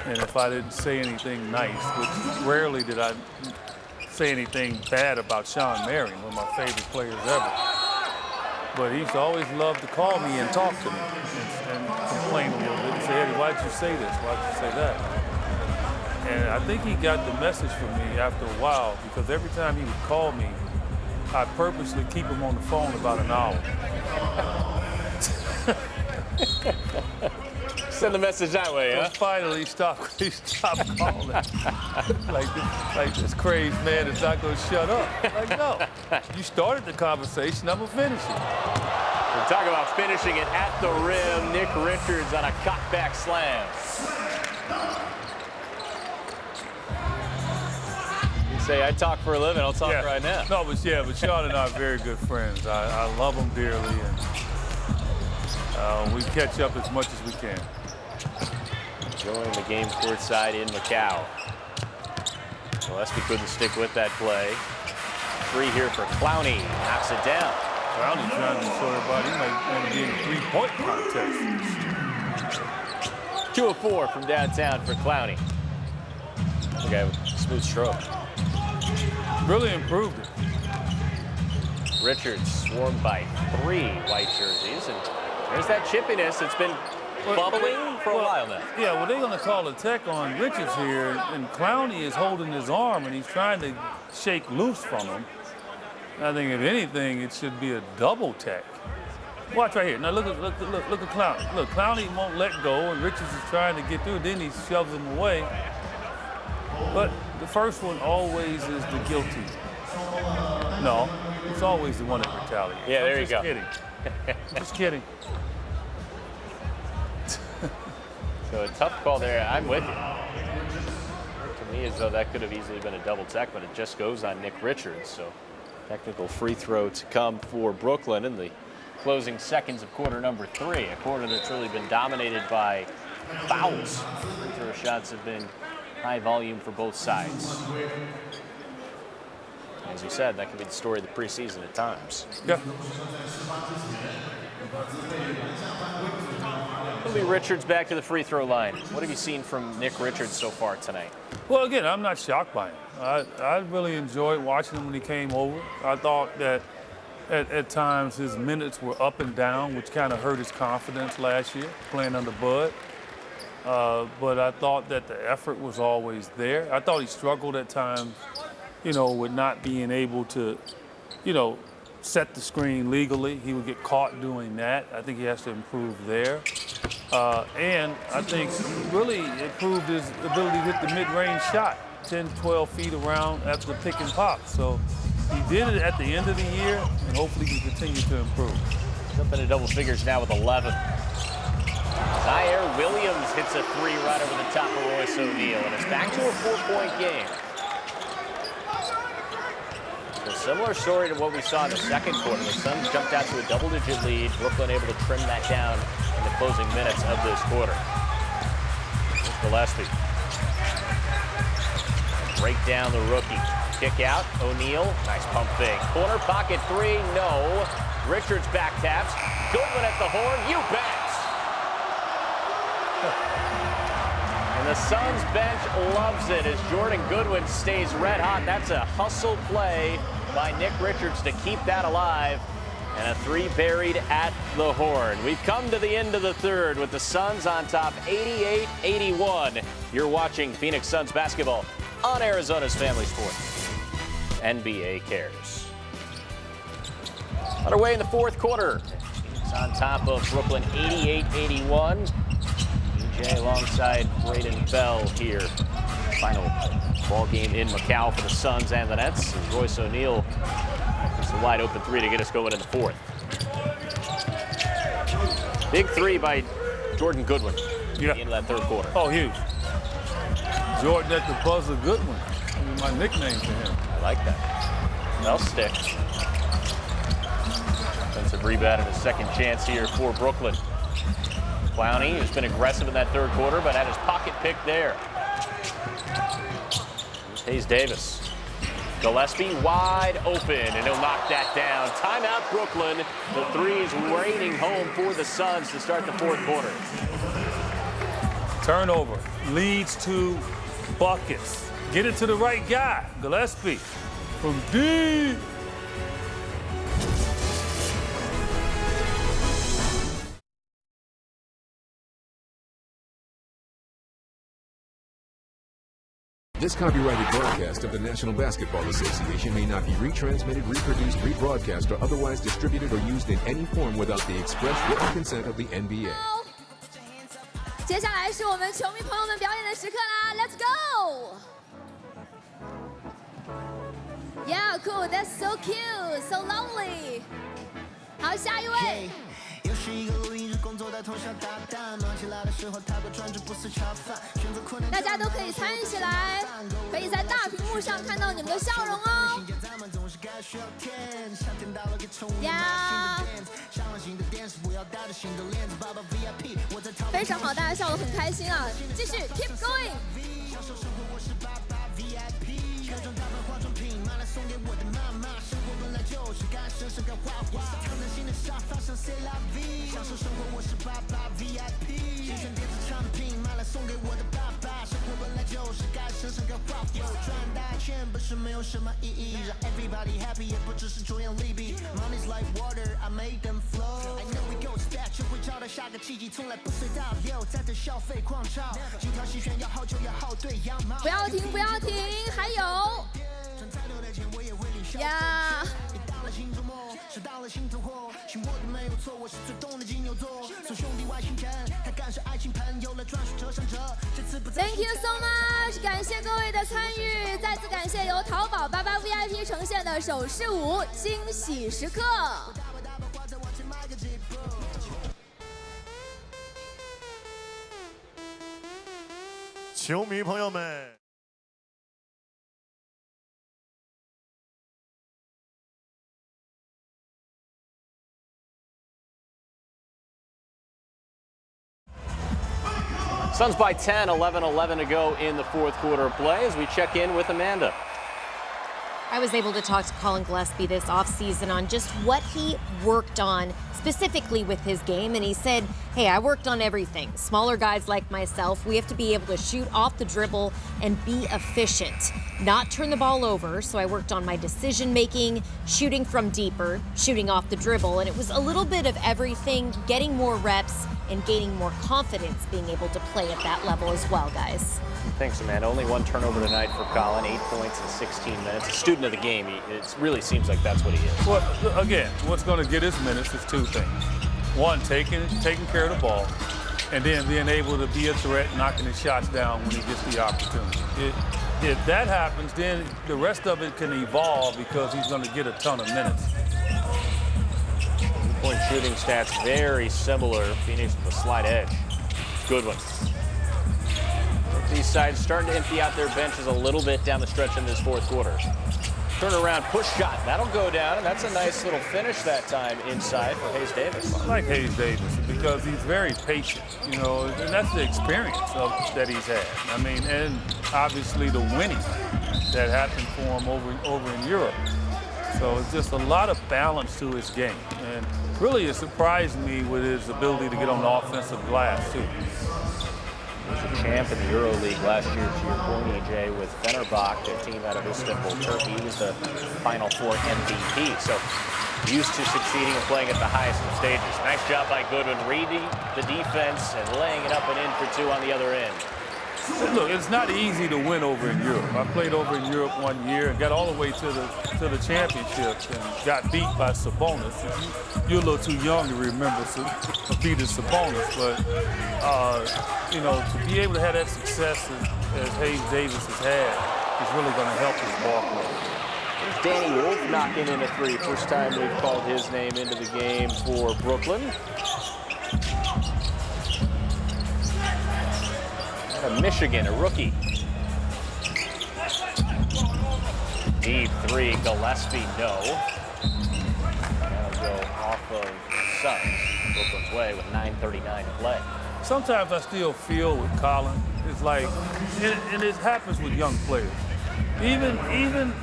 And if I didn't say anything nice, which rarely did I say anything bad about Sean Marion, one of my favorite players ever. But he used to always love to call me and talk to me and complain a little bit and say, Eddie, why'd you say this? Why'd you say that? And I think he got the message from me after a while, because every time he would call me, I purposely keep him on the phone about an hour. Send the message that way, huh? So finally, he stopped calling. like this crazed man is not going to shut up. Like, no. You started the conversation, I'm going to finish it. We're talking about finishing it at the rim. Nick Richards on a cutback slam. You say, I talk for a living, I'll talk right now. No, but Sean and I are very good friends. I love him dearly, and we catch up as much as we can. Enjoying the game courtside in Macau. Gillespie couldn't stick with that play. 3 here for Clowney. Knocks it down. Clowney trying to show everybody he might want to be in a 3-point contest. 2 of 4 from downtown for Clowney. Okay, smooth stroke. Really improved it. Richards swarmed by 3 white jerseys, and there's that chippiness. It's been bubbling for a while now. Yeah, well, they're going to call a tech on Richards here, and Clowney is holding his arm, and he's trying to shake loose from him. I think, if anything, it should be a double tech. Watch right here. Now, look at Clowney. Look, Clowney won't let go, and Richards is trying to get through, then he shoves him away. But the first one always is the guilty. No, it's always the one that retaliates. Yeah, there you go. Just kidding. So a tough call there. I'm with you. To me, as though that could have easily been a double tech, but it just goes on Nick Richards. So technical free throw to come for Brooklyn in the closing seconds of quarter number 3. A quarter that's really been dominated by fouls. Free throw shots have been high volume for both sides. As you said, that could be the story of the preseason at times. Yeah. It'll be Richards back to the free throw line. What have you seen from Nick Richards so far tonight? Well, again, I'm not shocked by him. I really enjoyed watching him when he came over. I thought that at times his minutes were up and down, which kind of hurt his confidence last year, playing under Bud. But I thought that the effort was always there. I thought he struggled at times, with not being able to, set the screen legally. He would get caught doing that. I think he has to improve there. And I think he really improved his ability to hit the mid-range shot, 10, 12 feet around after the pick and pop. So he did it at the end of the year, and hopefully he can continue to improve. He's up into double figures now with 11. Zaire Williams hits a 3 right over the top of Royce O'Neal, and it's back to a 4-point game. A similar story to what we saw in the second quarter. The Suns jumped out to a double-digit lead. Brooklyn able to trim that down in the the closing minutes of this quarter. Here's Gillespie. Break down the rookie. Kick out. O'Neal. Nice pump fake. Corner pocket three. No. Richards back taps. Goodwin at the horn. You bet. And the Suns bench loves it as Jordan Goodwin stays red hot. That's a hustle play by Nick Richards to keep that alive. And a three buried at the horn. We've come to the end of the third with the Suns on top 88-81. You're watching Phoenix Suns basketball on Arizona's Family Sports. NBA Cares. Underway in the fourth quarter. Phoenix on top of Brooklyn 88-81. DJ alongside Braden Bell here. Final ball game in Macau for the Suns and the Nets. Royce O'Neal is a wide open three to get us going in the fourth. Big three by Jordan Goodwin at the end of that third quarter. Oh, huge. Jordan at the buzzer Goodwin. I mean, my nickname to him. I like that. They'll stick. Defensive rebound and a second chance here for Brooklyn. Clowney, who's been aggressive in that third quarter, but had his pocket picked there. Here's Hayes Davis. Gillespie wide open, and he'll knock that down. Timeout, Brooklyn. The threes raining home for the Suns to start the fourth quarter. Turnover leads to buckets. Get it to the right guy, Gillespie, from deep. This copyrighted broadcast of the National Basketball Association may not be retransmitted, reproduced, rebroadcast, or otherwise distributed or used in any form without the express written consent of the NBA. 接下来是我们球迷朋友们表演的时刻啦 ，Let's go! Yeah, cool. That's so cute, so lovely. 好，下一位。又是一个录音日工作的通宵达旦，忙起来的时候太过专注，不思茶饭，选择困难。大家都可以参与起来，可以在大屏幕上看到你们的笑容哦。呀！非常好，大家笑得很开心啊！继续 keep going。各种打扮化妆品买来送给我的妈妈，生活本来就是该省省该花花，躺在新的沙发上 c'est la vie， 享受生活我是爸爸 VIP， 精选电子产品买来送给我的爸爸，生活本来就是该省省该花花，赚大钱本身没有什么意义，让 everybody happy 也不只是忠言利弊 ，Money's like water I make them flow， I know it goes back 就会找到下个契机，从来不随大流，在这消费狂潮，精挑细选要好酒要好对羊毛，不要停不要停，还有。呀！是到了心头火，信我的没有错，我是最懂的金牛座，从兄弟外星人，还感受爱情朋友了专属折上折，这次不 Thank you so much， 感谢各位的参与，再次感谢由淘宝88 VIP 呈现的手势舞惊喜时刻。球迷朋友们。Suns by 10, 11 to go in the fourth quarter of play as we check in with Amanda. I was able to talk to Colin Gillespie this offseason on just what he worked on specifically with his game, and he said, hey, I worked on everything. Smaller guys like myself, we have to be able to shoot off the dribble and be efficient, not turn the ball over. So I worked on my decision making, shooting from deeper, shooting off the dribble, and it was a little bit of everything, getting more reps and gaining more confidence being able to play at that level as well, guys. Thanks, Amanda. Only one turnover tonight for Colin, 8 points in 16 minutes. A student of the game. It really seems like that's what he is. Well, again, what's going to get his minutes is two things. One, taking care of the ball, and then being able to be a threat, knocking his shots down when he gets the opportunity. If that happens, then the rest of it can evolve because he's going to get a ton of minutes. Point shooting stats very similar. Phoenix with a slight edge. Good one. These sides starting to empty out their benches a little bit down the stretch in this fourth quarter. Turnaround push shot. That'll go down, and that's a nice little finish that time inside for Hayes Davis. I like Hayes Davis because he's very patient, you know, and that's the experience that he's had. I mean, and obviously the winning that happened for him over in Europe. So it's just a lot of balance to his game. And really it surprised me with his ability to get on the offensive glass, too. He was a champ in the EuroLeague last year, to your point, EJ, with Fenerbahce, a team out of Istanbul, Turkey. He was the Final Four MVP. So used to succeeding and playing at the highest of stages. Nice job by Goodwin reading the defense and laying it up and in for two on the other end. Look, it's not easy to win over in Europe. I played over in Europe 1 year and got all the way to the championships and got beat by Sabonis. You're a little too young to remember beating Sabonis, but you know, to be able to have that success as Hayes Davis has had is really going to help his ball club. There's Danny Wolf knocking in a three. First time we've called his name into the game for Brooklyn. Out of Michigan, a rookie. Deep three, Gillespie, no. That'll go off of Suns, Brooklyn's way with 9:39 to play. Sometimes I still feel with Colin, it's like, and it happens with young players. Even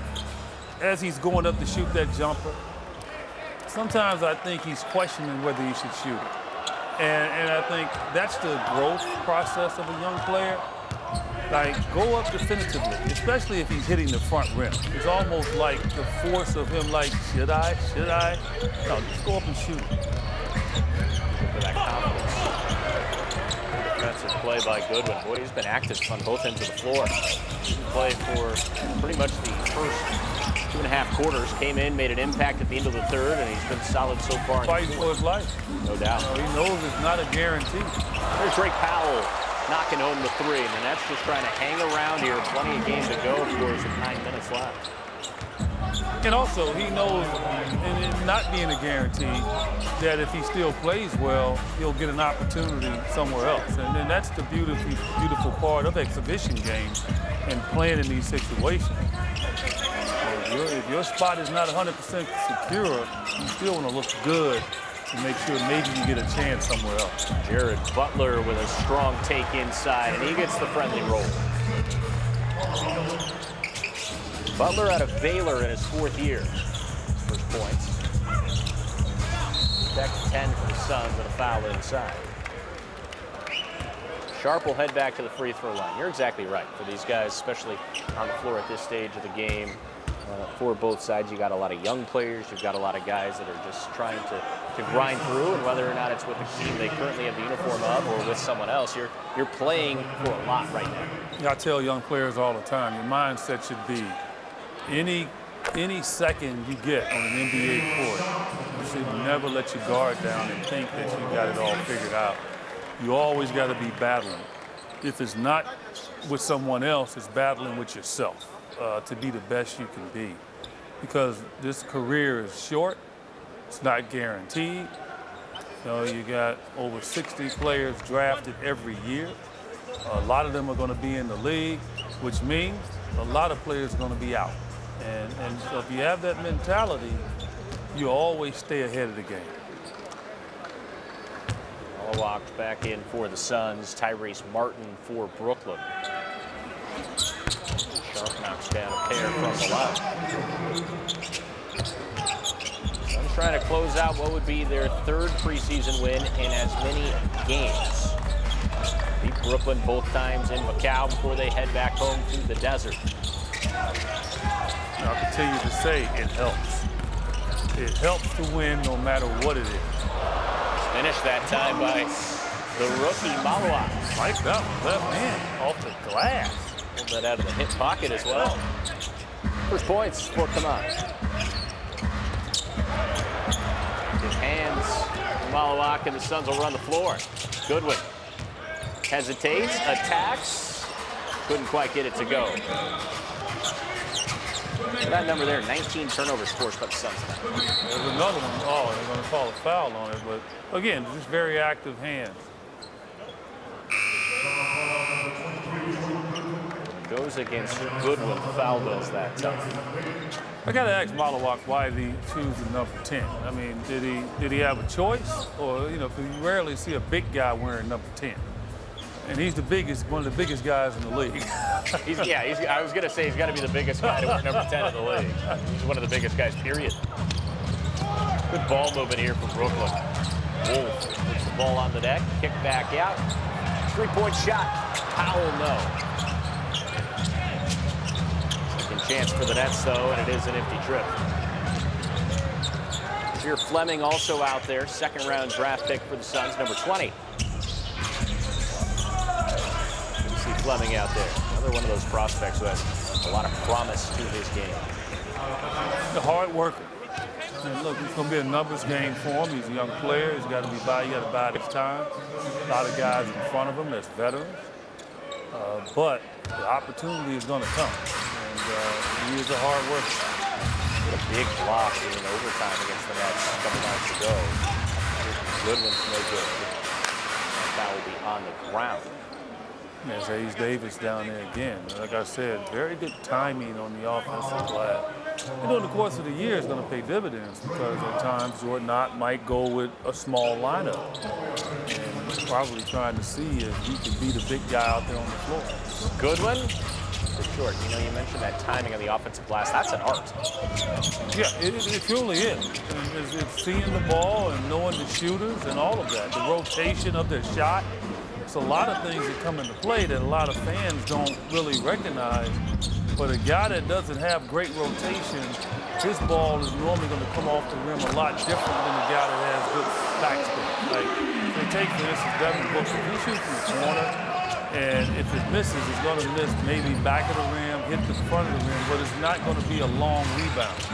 as he's going up to shoot that jumper, sometimes I think he's questioning whether he should shoot it. And I think that's the growth process of a young player. Like, go up definitively, especially if he's hitting the front rim. It's almost like the force of him, like, should I? No, just go up and shoot. Look at that confidence. Defensive play by Goodwin. Boy, he's been active on both ends of the floor. He played for pretty much the first 2.5 quarters. Came in, made an impact at the end of the third, and he's been solid so far. Fighting for his life. No doubt. You know, he knows it's not a guarantee. There's Drake Powell knocking home the three, and the Nets just trying to hang around here. Plenty of game to go, of course, with 9 minutes left. And also, he knows, and it not being a guarantee, that if he still plays well, he'll get an opportunity somewhere else. And then that's the beautiful part of exhibition games and playing in these situations. If your spot is not 100% secure, you still want to look good to make sure maybe you get a chance somewhere else. Jared Butler with a strong take inside, and he gets the friendly roll. Butler out of Baylor in his 4th year. First points. Back to 10 for the Suns with a foul inside. Sharp will head back to the free throw line. You're exactly right. For these guys, especially on the floor at this stage of the game, for both sides, you got a lot of young players. You've got a lot of guys that are just trying to grind through, and whether or not it's with the team they currently have the uniform of or with someone else, you're playing for a lot right now. I tell young players all the time, your mindset should be any second you get on an NBA court, you should never let your guard down and think that you got it all figured out. You always got to be battling. If it's not with someone else, it's battling with yourself to be the best you can be. Because this career is short, it's not guaranteed. You know, you got over 60 players drafted every year. A lot of them are going to be in the league, which means a lot of players are going to be out. And so if you have that mentality, you always stay ahead of the game. Walked back in for the Suns. Tyrese Martin for Brooklyn. Sharp knocks down a pair from the left. Suns trying to close out what would be their 3rd preseason win in as many games. Beat Brooklyn both times in Macau before they head back home to the desert. I'll continue to say it helps. It helps to win no matter what it is. Finished that time by the rookie, Malua. Like that one, left hand, off the glass. Pulled that out of the hip pocket as well. First points for Kaman. His hands, Malawak, and the Suns will run the floor. Goodwin hesitates, attacks, couldn't quite get it to go. That number there, 19 turnovers forced by the Suns. There's another one. Oh, they're going to call a foul on it. But, again, just very active hands. goes against Goodwin. Foul goes that time. I got to ask Malawak why did he choose the number 10? I mean, did he have a choice? Or, you know, because you rarely see a big guy wearing number 10. And he's the biggest, one of the biggest guys in the league. I was going to say he's got to be the biggest guy to wear number 10 in the league. He's one of the biggest guys, period. Good ball movement here from Brooklyn. Wolf puts the ball on the deck, kick back out. 3-point shot. Powell, no. Second chance for the Nets, though, and it is an empty trip. Here Fleming also out there, second-round draft pick for the Suns, number 20. Fleming out there, another one of those prospects who has a lot of promise to his game. The hard worker. And look, it's going to be a numbers game for him. He's a young player. He's got to got to bide his time. A lot of guys in front of him that's veterans. But the opportunity is going to come. And he is a hard worker. A big block in overtime against the Nets a couple nights ago. Goodwin's no good. That will be on the ground. There's Hayes Davis down there again. Like I said, very good timing on the offensive glass. And during the course of the year, it's going to pay dividends because at times Jordan Ott might go with a small lineup and probably trying to see if he can be the big guy out there on the floor. Goodwin, for sure. You know, you mentioned that timing on the offensive glass. That's an art. Yeah, it truly is. It's seeing the ball and knowing the shooters and all of that. The rotation of their shot. It's a lot of things that come into play that a lot of fans don't really recognize. But a guy that doesn't have great rotation, his ball is normally going to come off the rim a lot different than a guy that has good backspin. Like, if they take, for instance, Devin Booker, if he shoots from the corner, and if it misses, it's going to miss maybe back of the rim, hit the front of the rim, but it's not going to be a long rebound.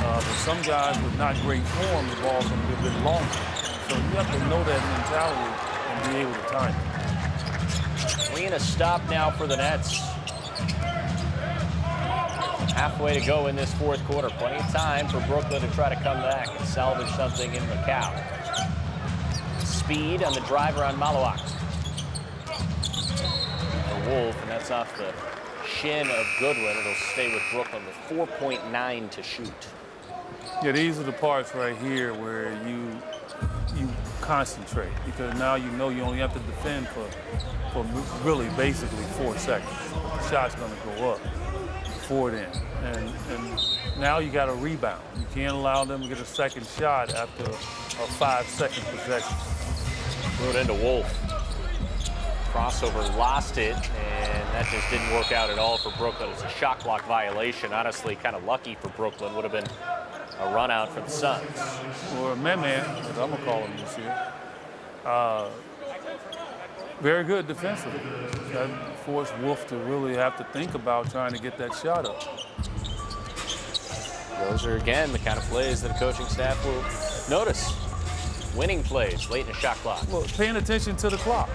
But some guys with not great form, the ball's going to be a bit longer. So you have to know that mentality and be able to time it. We in a stop now for the Nets. Halfway to go in this fourth quarter. Plenty of time for Brooklyn to try to come back and salvage something in Macau. Speed on the driver on Malawak. The Wolf, and that's off the shin of Goodwin. It'll stay with Brooklyn with 4.9 to shoot. Yeah, these are the parts right here where you concentrate because now you know you only have to defend for really basically 4 seconds. The shot's going to go up, forward in, and now you got to rebound. You can't allow them to get a second shot after a 5-second possession. Threw it into Wolf. Crossover, lost it, and that just didn't work out at all for Brooklyn. It's a shot clock violation. Honestly, kind of lucky for Brooklyn. Would have been a run out for the Suns. Or man, as I'm going to call him this year. Very good defensively. That forced Wolf to really have to think about trying to get that shot up. Those are, again, the kind of plays that a coaching staff will notice. Winning plays late in the shot clock. Well, paying attention to the clock.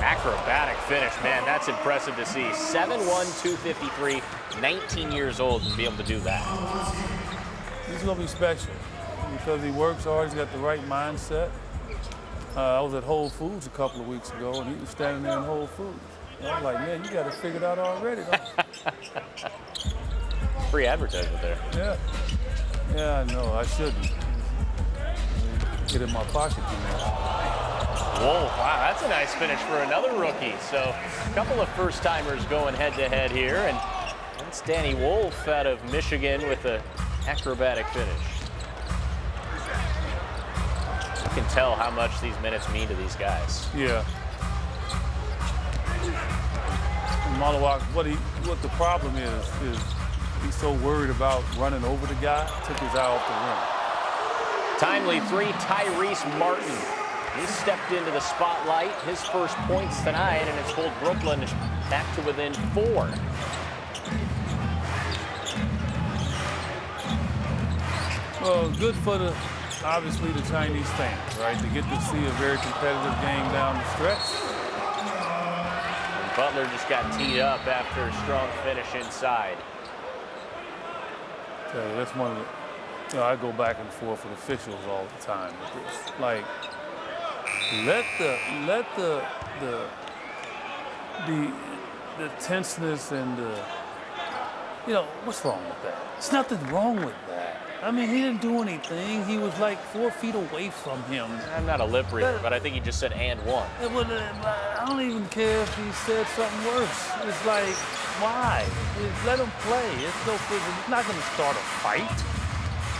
Acrobatic finish, man, that's impressive to see. 7'1", 253, 19 years old, and be able to do that. He's going to be special because he works hard. He's got the right mindset. I was at Whole Foods a couple of weeks ago, and he was standing there in Whole Foods. And I was like, man, you got it figured out already, don't you? Free advertisement there. Yeah, I know. I shouldn't. Get in my pocket too much. Whoa, wow, that's a nice finish for another rookie. So a couple of first-timers going head-to-head here, and that's Danny Wolf out of Michigan with an acrobatic finish. You can tell how much these minutes mean to these guys. Yeah. And Malawak, what the problem is he's so worried about running over the guy, took his eye off the rim. Timely three, Tyrese Martin. He stepped into the spotlight, his first points tonight, and it's pulled Brooklyn back to within 4. Well, good for obviously the Chinese fans, right? To get to see a very competitive game down the stretch. And Butler just got teed up after a strong finish inside. That's one of the, I go back and forth with officials all the time with this. Like, let the the tenseness and what's wrong with that? There's nothing wrong with that. I mean, he didn't do anything. He was like 4 feet away from him. I'm not a lip reader, but I think he just said "and one." I don't even care if he said something worse. It's like, why? Let him play. It's no physical. It's not going to start a fight.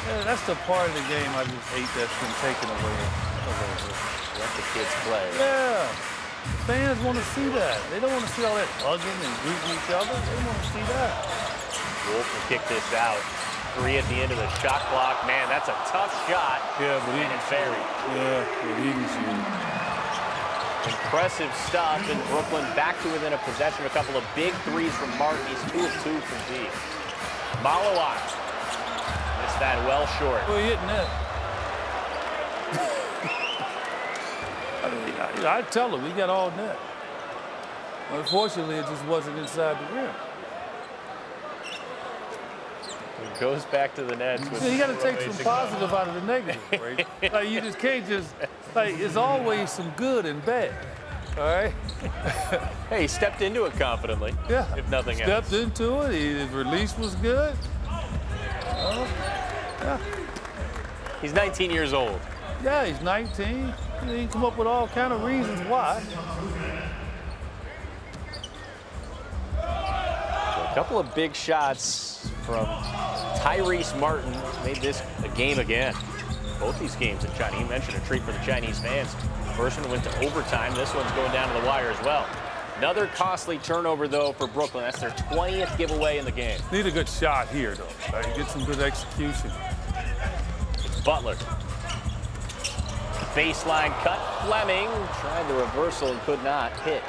Yeah, that's the part of the game I just hate that's been taken away a little bit. Let the kids play. Yeah. Fans want to see that. They don't want to see all that hugging and greeting each other. They want to see that. Wolf will kick this out. 3 at the end of the shot clock. Man, that's a tough shot. Yeah, but he and it's buried. Yeah, but he can shoot. Impressive stuff, and Brooklyn back to within a possession. A couple of big threes from Martin. He's 2 of 2 from deep. Malawak missed that well short. Well, he hit net. I tell him, he got all net. Unfortunately, it just wasn't inside the rim. It goes back to the Nets. You got to take some positive out of the negative, right? Like, you just can't there's always some good and bad, all right? Hey, he stepped into it confidently. Yeah. If nothing else. Stepped into it. His release was good. Yeah. He's 19 years old. Yeah, he's 19. He can come up with all kind of reasons why. So a couple of big shots from Tyrese Martin made this a game again. Both these games in China. You mentioned a treat for the Chinese fans. First one went to overtime. This one's going down to the wire as well. Another costly turnover, though, for Brooklyn. That's their 20th giveaway in the game. Need a good shot here, though. Right? Get some good execution. It's Butler. Baseline cut. Fleming tried the reversal and could not hit.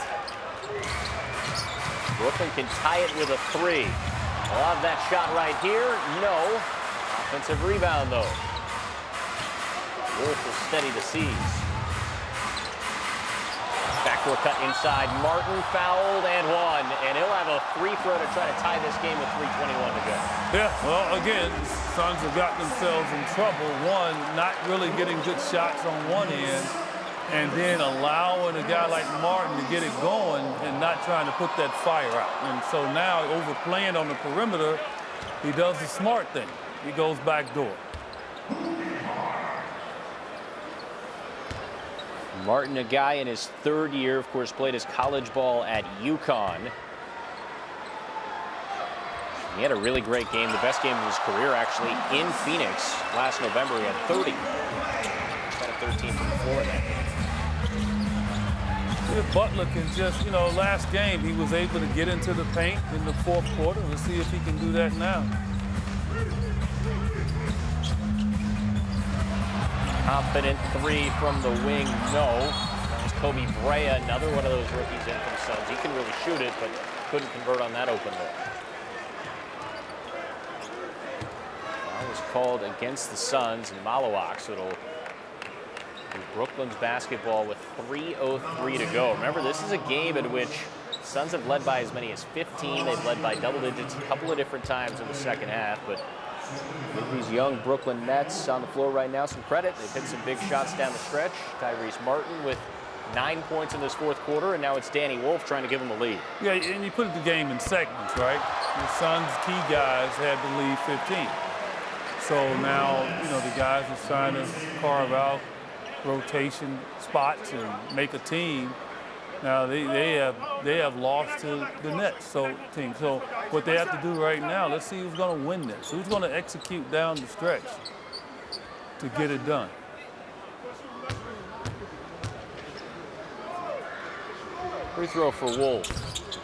Brooklyn can tie it with a 3. I'll have that shot right here. No. Offensive rebound, though. Wolf will steady the seas. Backdoor cut inside. Martin fouled and one. And he'll have a free throw to try to tie this game with 3:21 to go. Yeah, well, again, Suns have got themselves in trouble. One, not really getting good shots on one end, and then allowing a guy like Martin to get it going and not trying to put that fire out. And so now, overplaying on the perimeter, he does the smart thing. He goes backdoor. Martin, a guy in his 3rd year, of course, played his college ball at UConn. He had a really great game, the best game of his career, actually, in Phoenix last November. He had 30. Got a 13 from the floor in that game. If Butler can just, last game he was able to get into the paint in the 4th quarter. Let's see if he can do that now. Confident 3 from the wing, no. That was Kobe Brea, another one of those rookies in from Suns. He can really shoot it, but couldn't convert on that open look. That was called against the Suns and Malawak, so it'll be Brooklyn's basketball with 3:03 to go. Remember, this is a game in which Suns have led by as many as 15. They've led by double digits a couple of different times in the second half, but give these young Brooklyn Nets on the floor right now some credit. They've hit some big shots down the stretch. Tyrese Martin with 9 points in this 4th quarter, and now it's Danny Wolf trying to give him a lead. Yeah, and you put the game in segments, right? The Suns' key guys had to lead 15. So now, the guys are trying to carve out rotation spots and make a team. Now they have lost to the Nets team. So what they have to do right now, let's see who's going to win this. Who's going to execute down the stretch to get it done. Free throw for Wolf.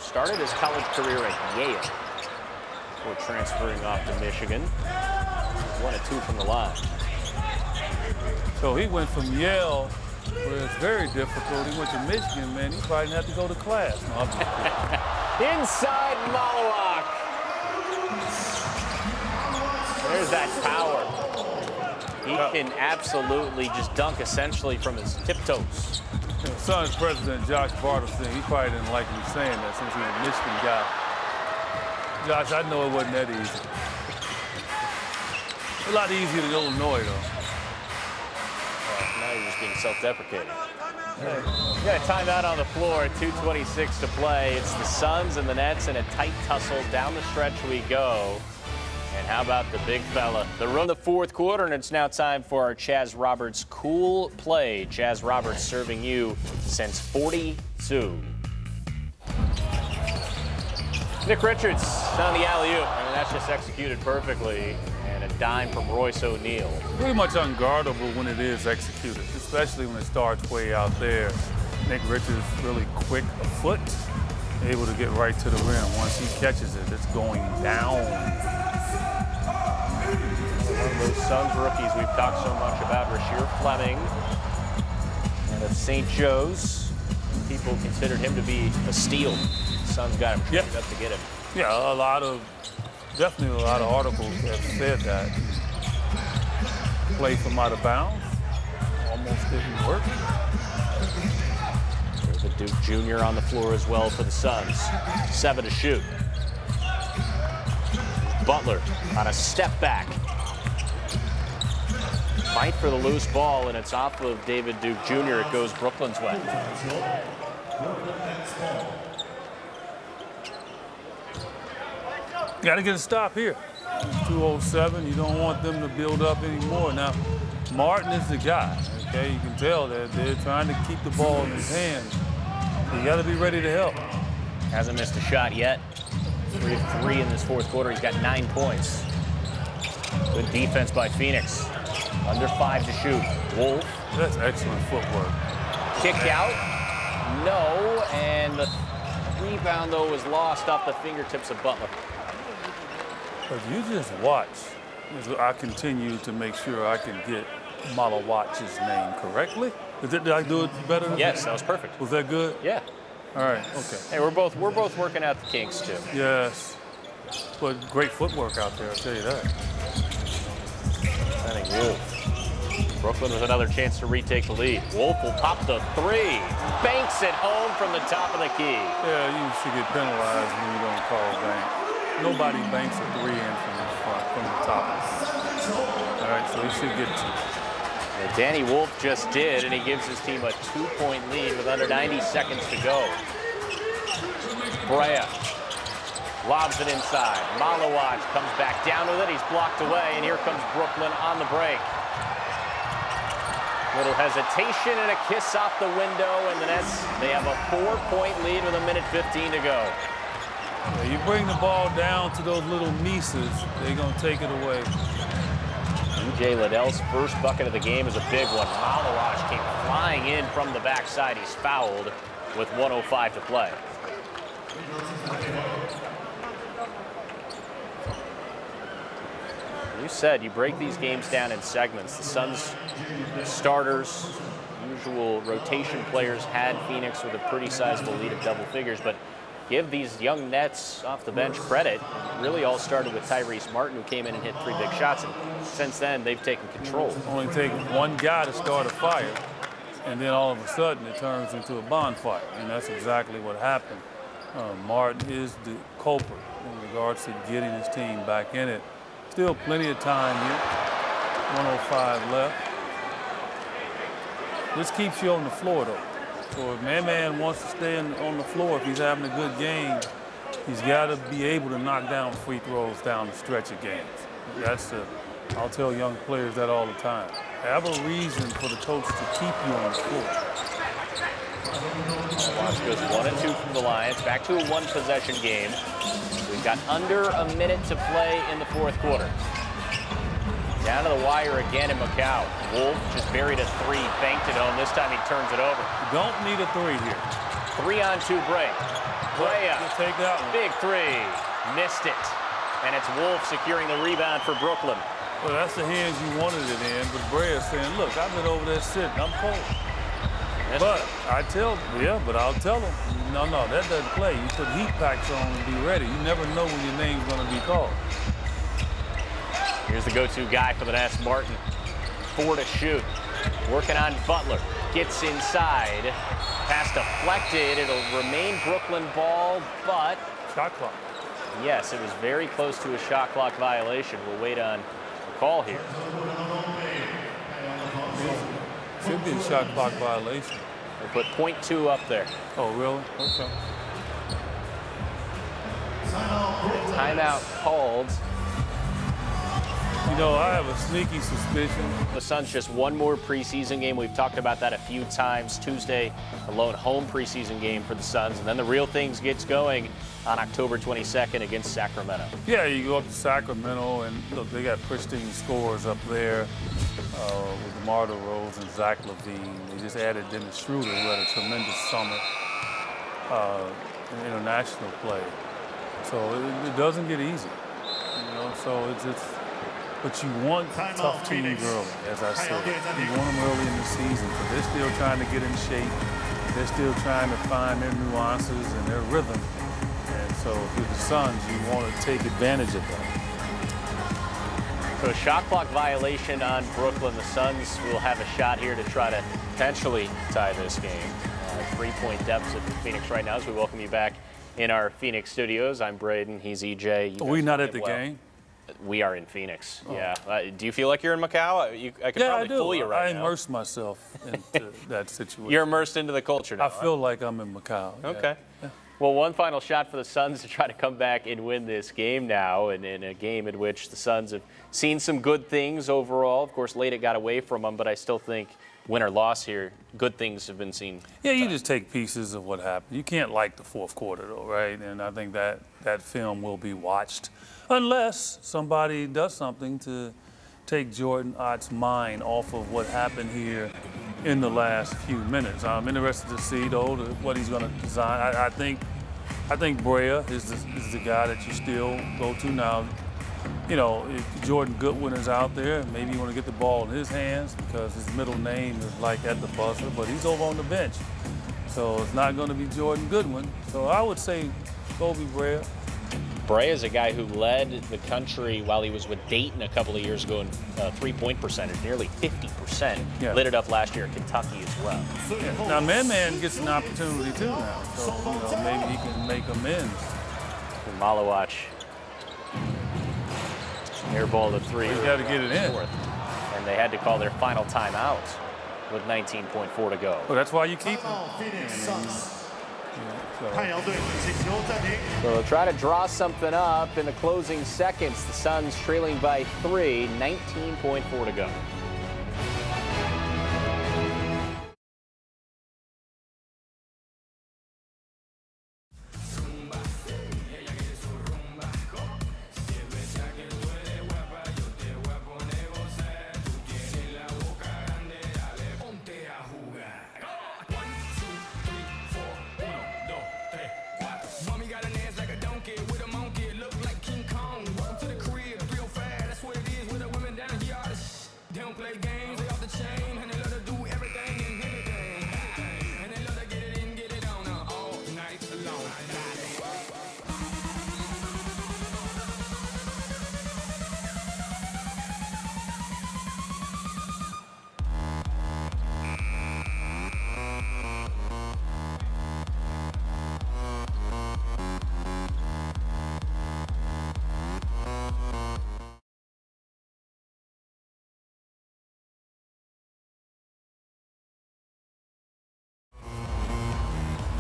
Started his college career at Yale before transferring off to Michigan. 1 of 2 from the line. So he went from Yale, where it's very difficult. He went to Michigan, man. He probably didn't have to go to class. No, I'm just kidding. Inside Malawak. There's that power. He can absolutely just dunk essentially from his tiptoes. Suns president Josh Bartelson, he probably didn't like me saying that since he's a Michigan guy. Josh, I know it wasn't that easy. A lot easier than Illinois, though. Now you're just being self-deprecating. Got a timeout on the floor, 2:26 to play. It's the Suns and the Nets in a tight tussle. Down the stretch we go. And how about the big fella? The run the fourth quarter, and it's now time for our Chaz Roberts cool play. Chaz Roberts serving you since 42. Nick Richards on the alley-oop. I mean, that's just executed perfectly. And a dime from Royce O'Neal. Pretty much unguardable when it is executed, especially when it starts way out there. Nick Richards really quick of foot, able to get right to the rim. Once he catches it, it's going down. One of those Suns rookies we've talked so much about, Rasheer Fleming, and of St. Joe's. People considered him to be a steal. Suns got him traded up to get him. Yeah, definitely a lot of articles have said that. Play from out of bounds, almost didn't work. There's a Duke Jr. on the floor as well for the Suns. 7 to shoot. Butler on a step back. Fight for the loose ball, and it's off of David Duke Jr. It goes Brooklyn's way. Got to get a stop here. 2:07, you don't want them to build up anymore. Now, Martin is the guy, okay? You can tell that they're trying to keep the ball in his hands. You got to be ready to help. Hasn't missed a shot yet. 3 of 3 in this fourth quarter. He's got 9 points. Good defense by Phoenix. Under 5 to shoot. Wolf. That's excellent footwork. Kick out. No, and the rebound, though, was lost off the fingertips of Butler. But you just watch as I continue to make sure I can get Malawatch's name correctly. Did I do it better? Yes, that was perfect. Was that good? Yeah. All right, okay. Hey, we're both working out the kinks, too. Yes. But great footwork out there, I'll tell you that. Sending Wolf. Brooklyn with another chance to retake the lead. Wolf will pop the 3. Banks it home from the top of the key. Yeah, you should get penalized when you don't call bank. Nobody banks a 3 in from the top. All right, so he should get 2. And Danny Wolf just did, and he gives his team a 2-point lead with under 90 seconds to go. Brea lobs it inside. Malawatch comes back down with it. He's blocked away, and here comes Brooklyn on the break. Little hesitation and a kiss off the window, and the Nets, they have a 4-point lead with 1:15 to go. Yeah, you bring the ball down to those little nieces, they're going to take it away. E.J. Liddell's first bucket of the game is a big one. Malawatch came flying in from the backside. He's fouled with 1:05 to play. You said you break these games down in segments. The Suns starters, usual rotation players had Phoenix with a pretty sizable lead of double figures, but give these young Nets off the bench credit. It really all started with Tyrese Martin, who came in and hit 3 big shots, and since then they've taken control. Only take one guy to start a fire, and then all of a sudden it turns into a bonfire, and that's exactly what happened. Martin is the culprit in regards to getting his team back in it. Still plenty of time here. 1:05 left. This keeps you on the floor, though. So if Man wants to stay on the floor, if he's having a good game, he's got to be able to knock down free throws down the stretch of games. I'll tell young players that all the time. Have a reason for the coach to keep you on the floor. Watch goes 1 and 2 from the Lions. Back to a 1-possession game. We've got under a minute to play in the fourth quarter. Down to the wire again in Macau. Wolf just buried a 3, banked it home. This time he turns it over. You don't need a 3 here. 3-on-2 break. Brea, take that one. Big 3, missed it. And it's Wolf securing the rebound for Brooklyn. Well, that's the hands you wanted it in, but Brea's saying, look, I've been over there sitting, I'm cold. But I'll tell them, no, that doesn't play. You put heat packs on and be ready. You never know when your name's going to be called. Here's the go-to guy for the Nets, Martin. 4 to shoot. Working on Butler. Gets inside. Pass deflected. It'll remain Brooklyn ball, but... Shot clock. Yes, it was very close to a shot clock violation. We'll wait on the call here. Should be a shot clock violation. They put .2 up there. Oh, really? Okay. Timeout called. You know, I have a sneaky suspicion. The Suns just one more preseason game. We've talked about that a few times. Tuesday, a lone home preseason game for the Suns. And then the real things gets going on October 22nd against Sacramento. Yeah, you go up to Sacramento, and look, they got pristine scores up there with DeMar DeRozan and Zach LaVine. They just added Dennis Schroeder, who had a tremendous summer in international play. So it doesn't get easy, you know. So it's but you want tough teams early, as I said. You want them early in the season, but they're still trying to get in shape. They're still trying to find their nuances and their rhythm. And so if you're the Suns, you want to take advantage of that. So a shot clock violation on Brooklyn. The Suns will have a shot here to try to potentially tie this game. 3-point deficit for Phoenix right now as we welcome you back in our Phoenix studios. I'm Braden, he's EJ. Are we not at the game? We are in Phoenix, yeah. Do you feel like you're in Macau? I could probably fool you right now. I immerse myself into that situation. You're immersed into the culture now. I feel like I'm in Macau. Okay. Yeah. Well, one final shot for the Suns to try to come back and win this game now, and in a game in which the Suns have seen some good things overall. Of course, late it got away from them, but I still think win or loss here, good things have been seen. Yeah, you just take pieces of what happened. You can't like the fourth quarter, though, right? And I think that film will be watched unless somebody does something to take Jordan Ott's mind off of what happened here in the last few minutes. I'm interested to see, though, what he's going to design. I think Brea is the guy that you still go to now. You know, if Jordan Goodwin is out there, maybe you want to get the ball in his hands because his middle name is like at the buzzer, but he's over on the bench. So it's not going to be Jordan Goodwin. So I would say Kobe Brea. Brea is a guy who led the country while he was with Dayton a couple of years ago in three-point percentage, nearly 50%. Yeah. Lit it up last year at Kentucky as well. Yeah. Now, Man gets an opportunity too now, so maybe he can make amends. Malawach. Airball to three. He's got to get it in. And they had to call their final timeout with 19.4 to go. Well, that's why you keep him. So they'll try to draw something up in the closing seconds. The Suns trailing by 3, 19.4 to go.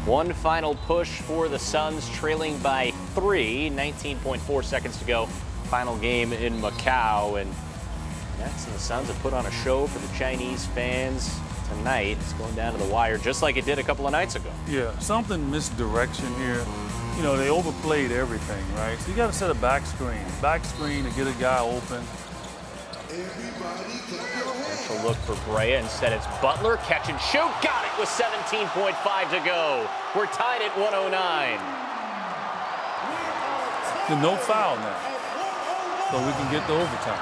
One final push for the Suns, trailing by 3, 19.4 seconds to go. Final game in Macau, and Nets and the Suns have put on a show for the Chinese fans tonight. It's going down to the wire, just like it did a couple of nights ago. Yeah, something misdirection here. You know, they overplayed everything, right? So you got to set a back screen to get a guy open. Initial look for Brea. Instead, it's Butler. Catch and shoot. Got it with 17.5 to go. We're tied at 109. There's no foul now, so we can get the overtime.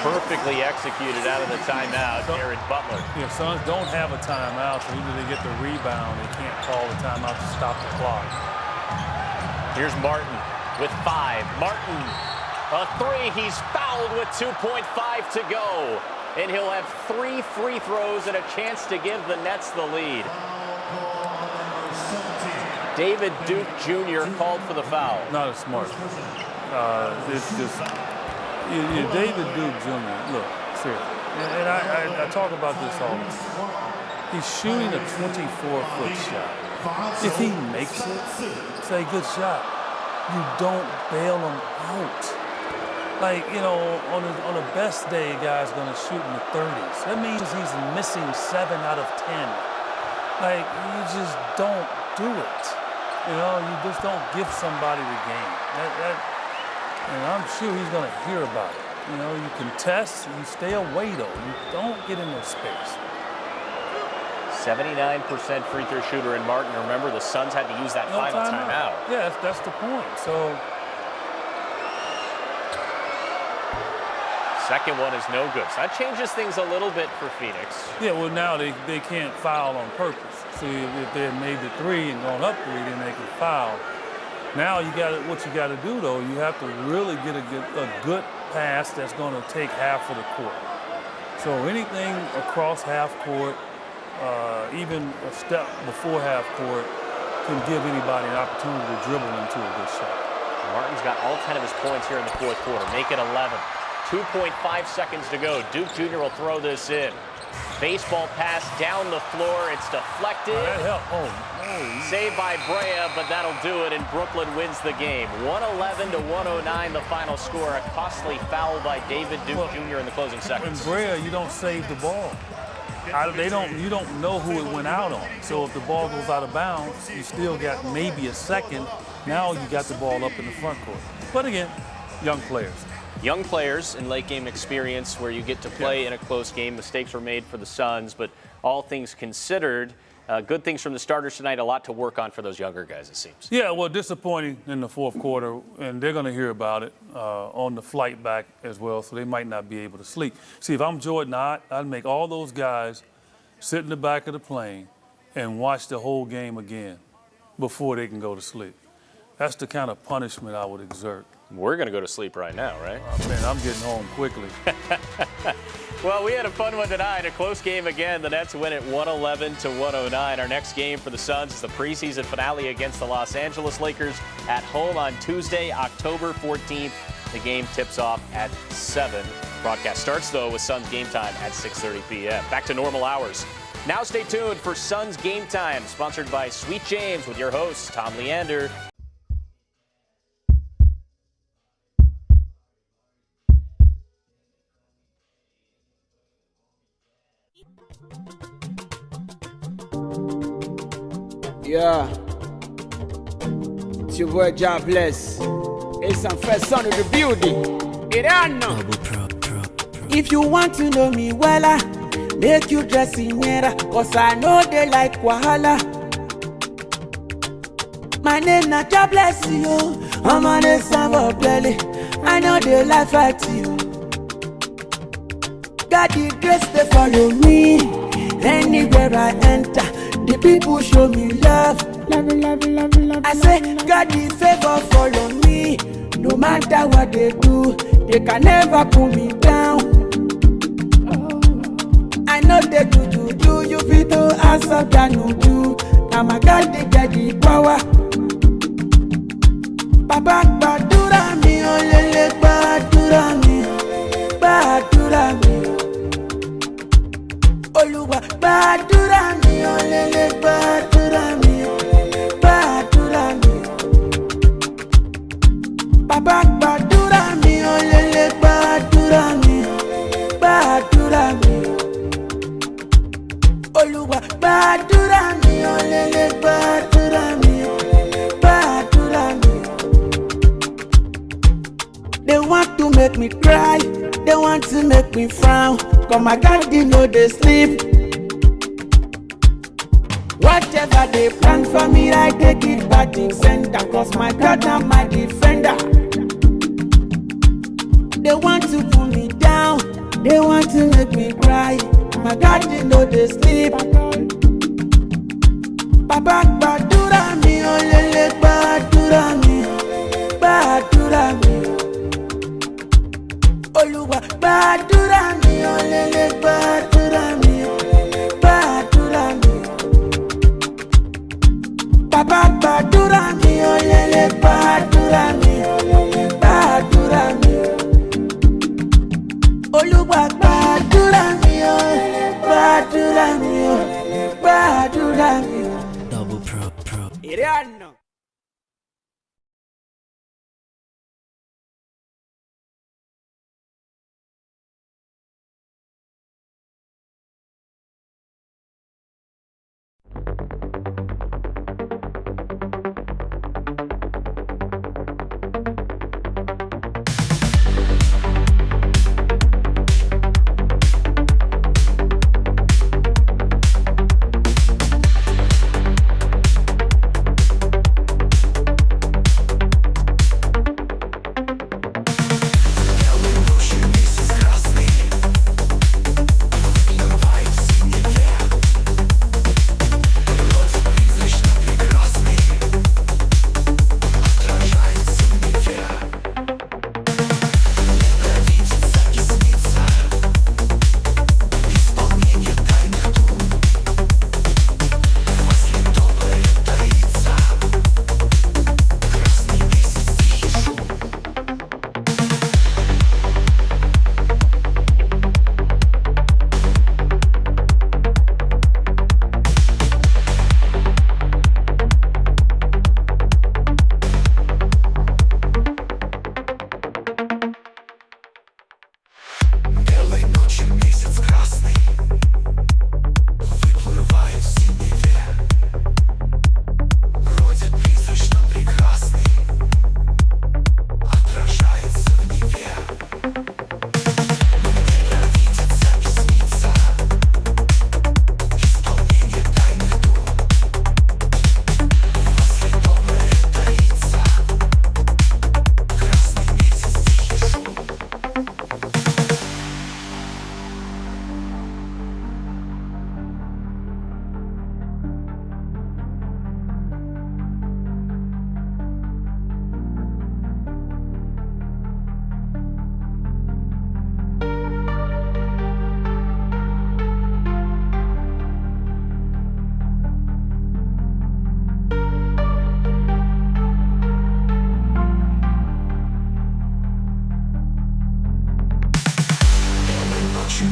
Perfectly executed out of the timeout, Jared Butler. Yeah, Suns don't have a timeout, so either they get the rebound, they can't call the timeout to stop the clock. Here's Martin with 5. Martin, a 3. He's fouled with 2.5 to go. And he'll have 3 free throws and a chance to give the Nets the lead. David Duke Jr. called for the foul. Not as smart. It's just, David Duke Jr., look, seriously. And I talk about this all the time. He's shooting a 24-foot shot. If he makes it, say good shot. You don't bail him out. Like, you know, on a best day, a guy's gonna shoot in the 30s. That means he's missing 7 out of 10. Like, you just don't do it. You know, you just don't give somebody the game. And I'm sure he's gonna hear about it. You know, you contest, you stay away though. You don't get in no space. 79% free throw shooter in Martin. Remember, the Suns had to use that final timeout. Yeah, that's the point. So. Second one is no good. So that changes things a little bit for Phoenix. Yeah, well, now they can't foul on purpose. See, if they had made the 3 and gone up 3, then they can foul. Now what you got to do, though, you have to really get a good pass that's going to take half of the court. So anything across half court, even a step before half court, can give anybody an opportunity to dribble into a good shot. Martin's got all 10 of his points here in the fourth quarter. Make it 11. 2.5 seconds to go. Duke Jr. will throw this in. Baseball pass down the floor. It's deflected. That helped. Oh. Saved by Brea, but that'll do it, and Brooklyn wins the game. 111-109, the final score. A costly foul by David Duke Jr. in the closing seconds. In Brea, you don't save the ball. You don't know who it went out on. So if the ball goes out of bounds, you still got maybe a second. Now you got the ball up in the front court. But again, young players. Young players and late game experience where you get to play in a close game. Mistakes were made for the Suns, but all things considered, good things from the starters tonight. A lot to work on for those younger guys, it seems. Yeah, well, disappointing in the fourth quarter, and they're going to hear about it on the flight back as well, so they might not be able to sleep. See, if I'm Jordan, I'd make all those guys sit in the back of the plane and watch the whole game again before they can go to sleep. That's the kind of punishment I would exert. We're going to go to sleep right now, right? Oh, man, I'm getting home quickly. Well, we had a fun one tonight. A close game again. The Nets win it 111-109. Our next game for the Suns is the preseason finale against the Los Angeles Lakers at home on Tuesday, October 14th. The game tips off at 7. Broadcast starts, though, with Suns game time at 6:30 p.m. Back to normal hours. Now stay tuned for Suns Game Time, sponsored by Sweet James with your host, Tom Leander. Yeah, it's your boy Jah Bless. It's some first son of the building. It ain't no. If you want to know me well, make you dress in mirror, cause I know they like Wahala. My name na Jah Bless you. I'm on the sound of belly. I know they like fight you. God the grace they follow me. Anywhere I enter, the people show me love. I say, God the favor follow me. No matter what they do, they can never pull me down. I know they do. You fit to answer that no do. Now my God they get the power. Baba badura mi, olele badura mi, badura mi. Oluwa badura mi, olele badura mi, badura mi. Baba badura mi, olele badura mi, badura mi. Oluwa badura mi, olele badura mi, badura mi. They want to make me cry, they want to make me frown. Cause my God, they know they sleep. Whatever they plan for me, I take it back in center. Cause my God, I'm my defender. They want to pull me down, they want to make me cry. My God, they know they sleep. Baba badura mi, olele badura mi, badura mi. Oluwa badura mi, olele badura mi, badura mi. Baba badura mi, olele badura mi, badura mi. Oluwa badura mi, badura mi, Uganda. Double pro. Iriano.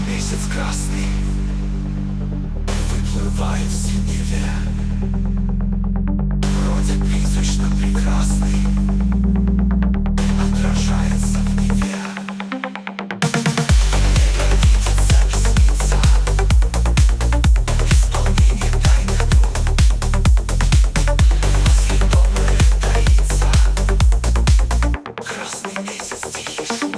Месяц красный выплывает в синеве, вроде призрачно прекрасный, отражается в Неве. Небо видится и снится, исполнение тайных дум. После доброе таится красный месяц, тихий шум.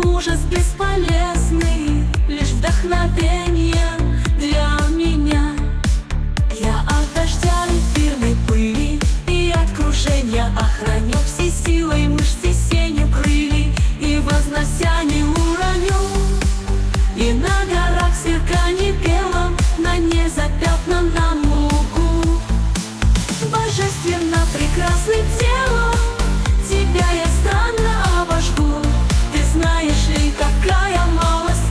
Ужас бесполезный, лишь вдохновение для меня. Я от дождя эфирной пыли и от крушения охраню всей силой мышц и сенью крылья, и вознося не уроню. И на горах сверканье белом, на ней запятнанном лугу. Божественно прекрасным телом тебя я странно обожгу. Знаешь ли, какая малость,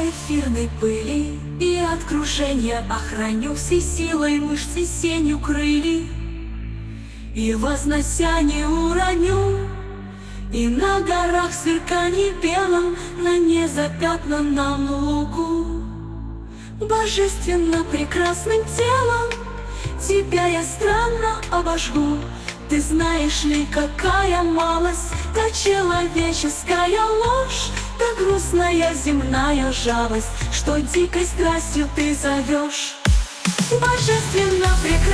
эфирной пыли и от крушения охраню всей силой мышцы сенью крылья. И вознося не уроню, и на горах сверканье белом, на незапятнанном лугу, божественно прекрасным телом тебя я странно обожгу. Ты знаешь ли, какая малость, та человеческая ложь, та грустная земная жалость, что дикой страстью ты зовешь. Божественно прекрасным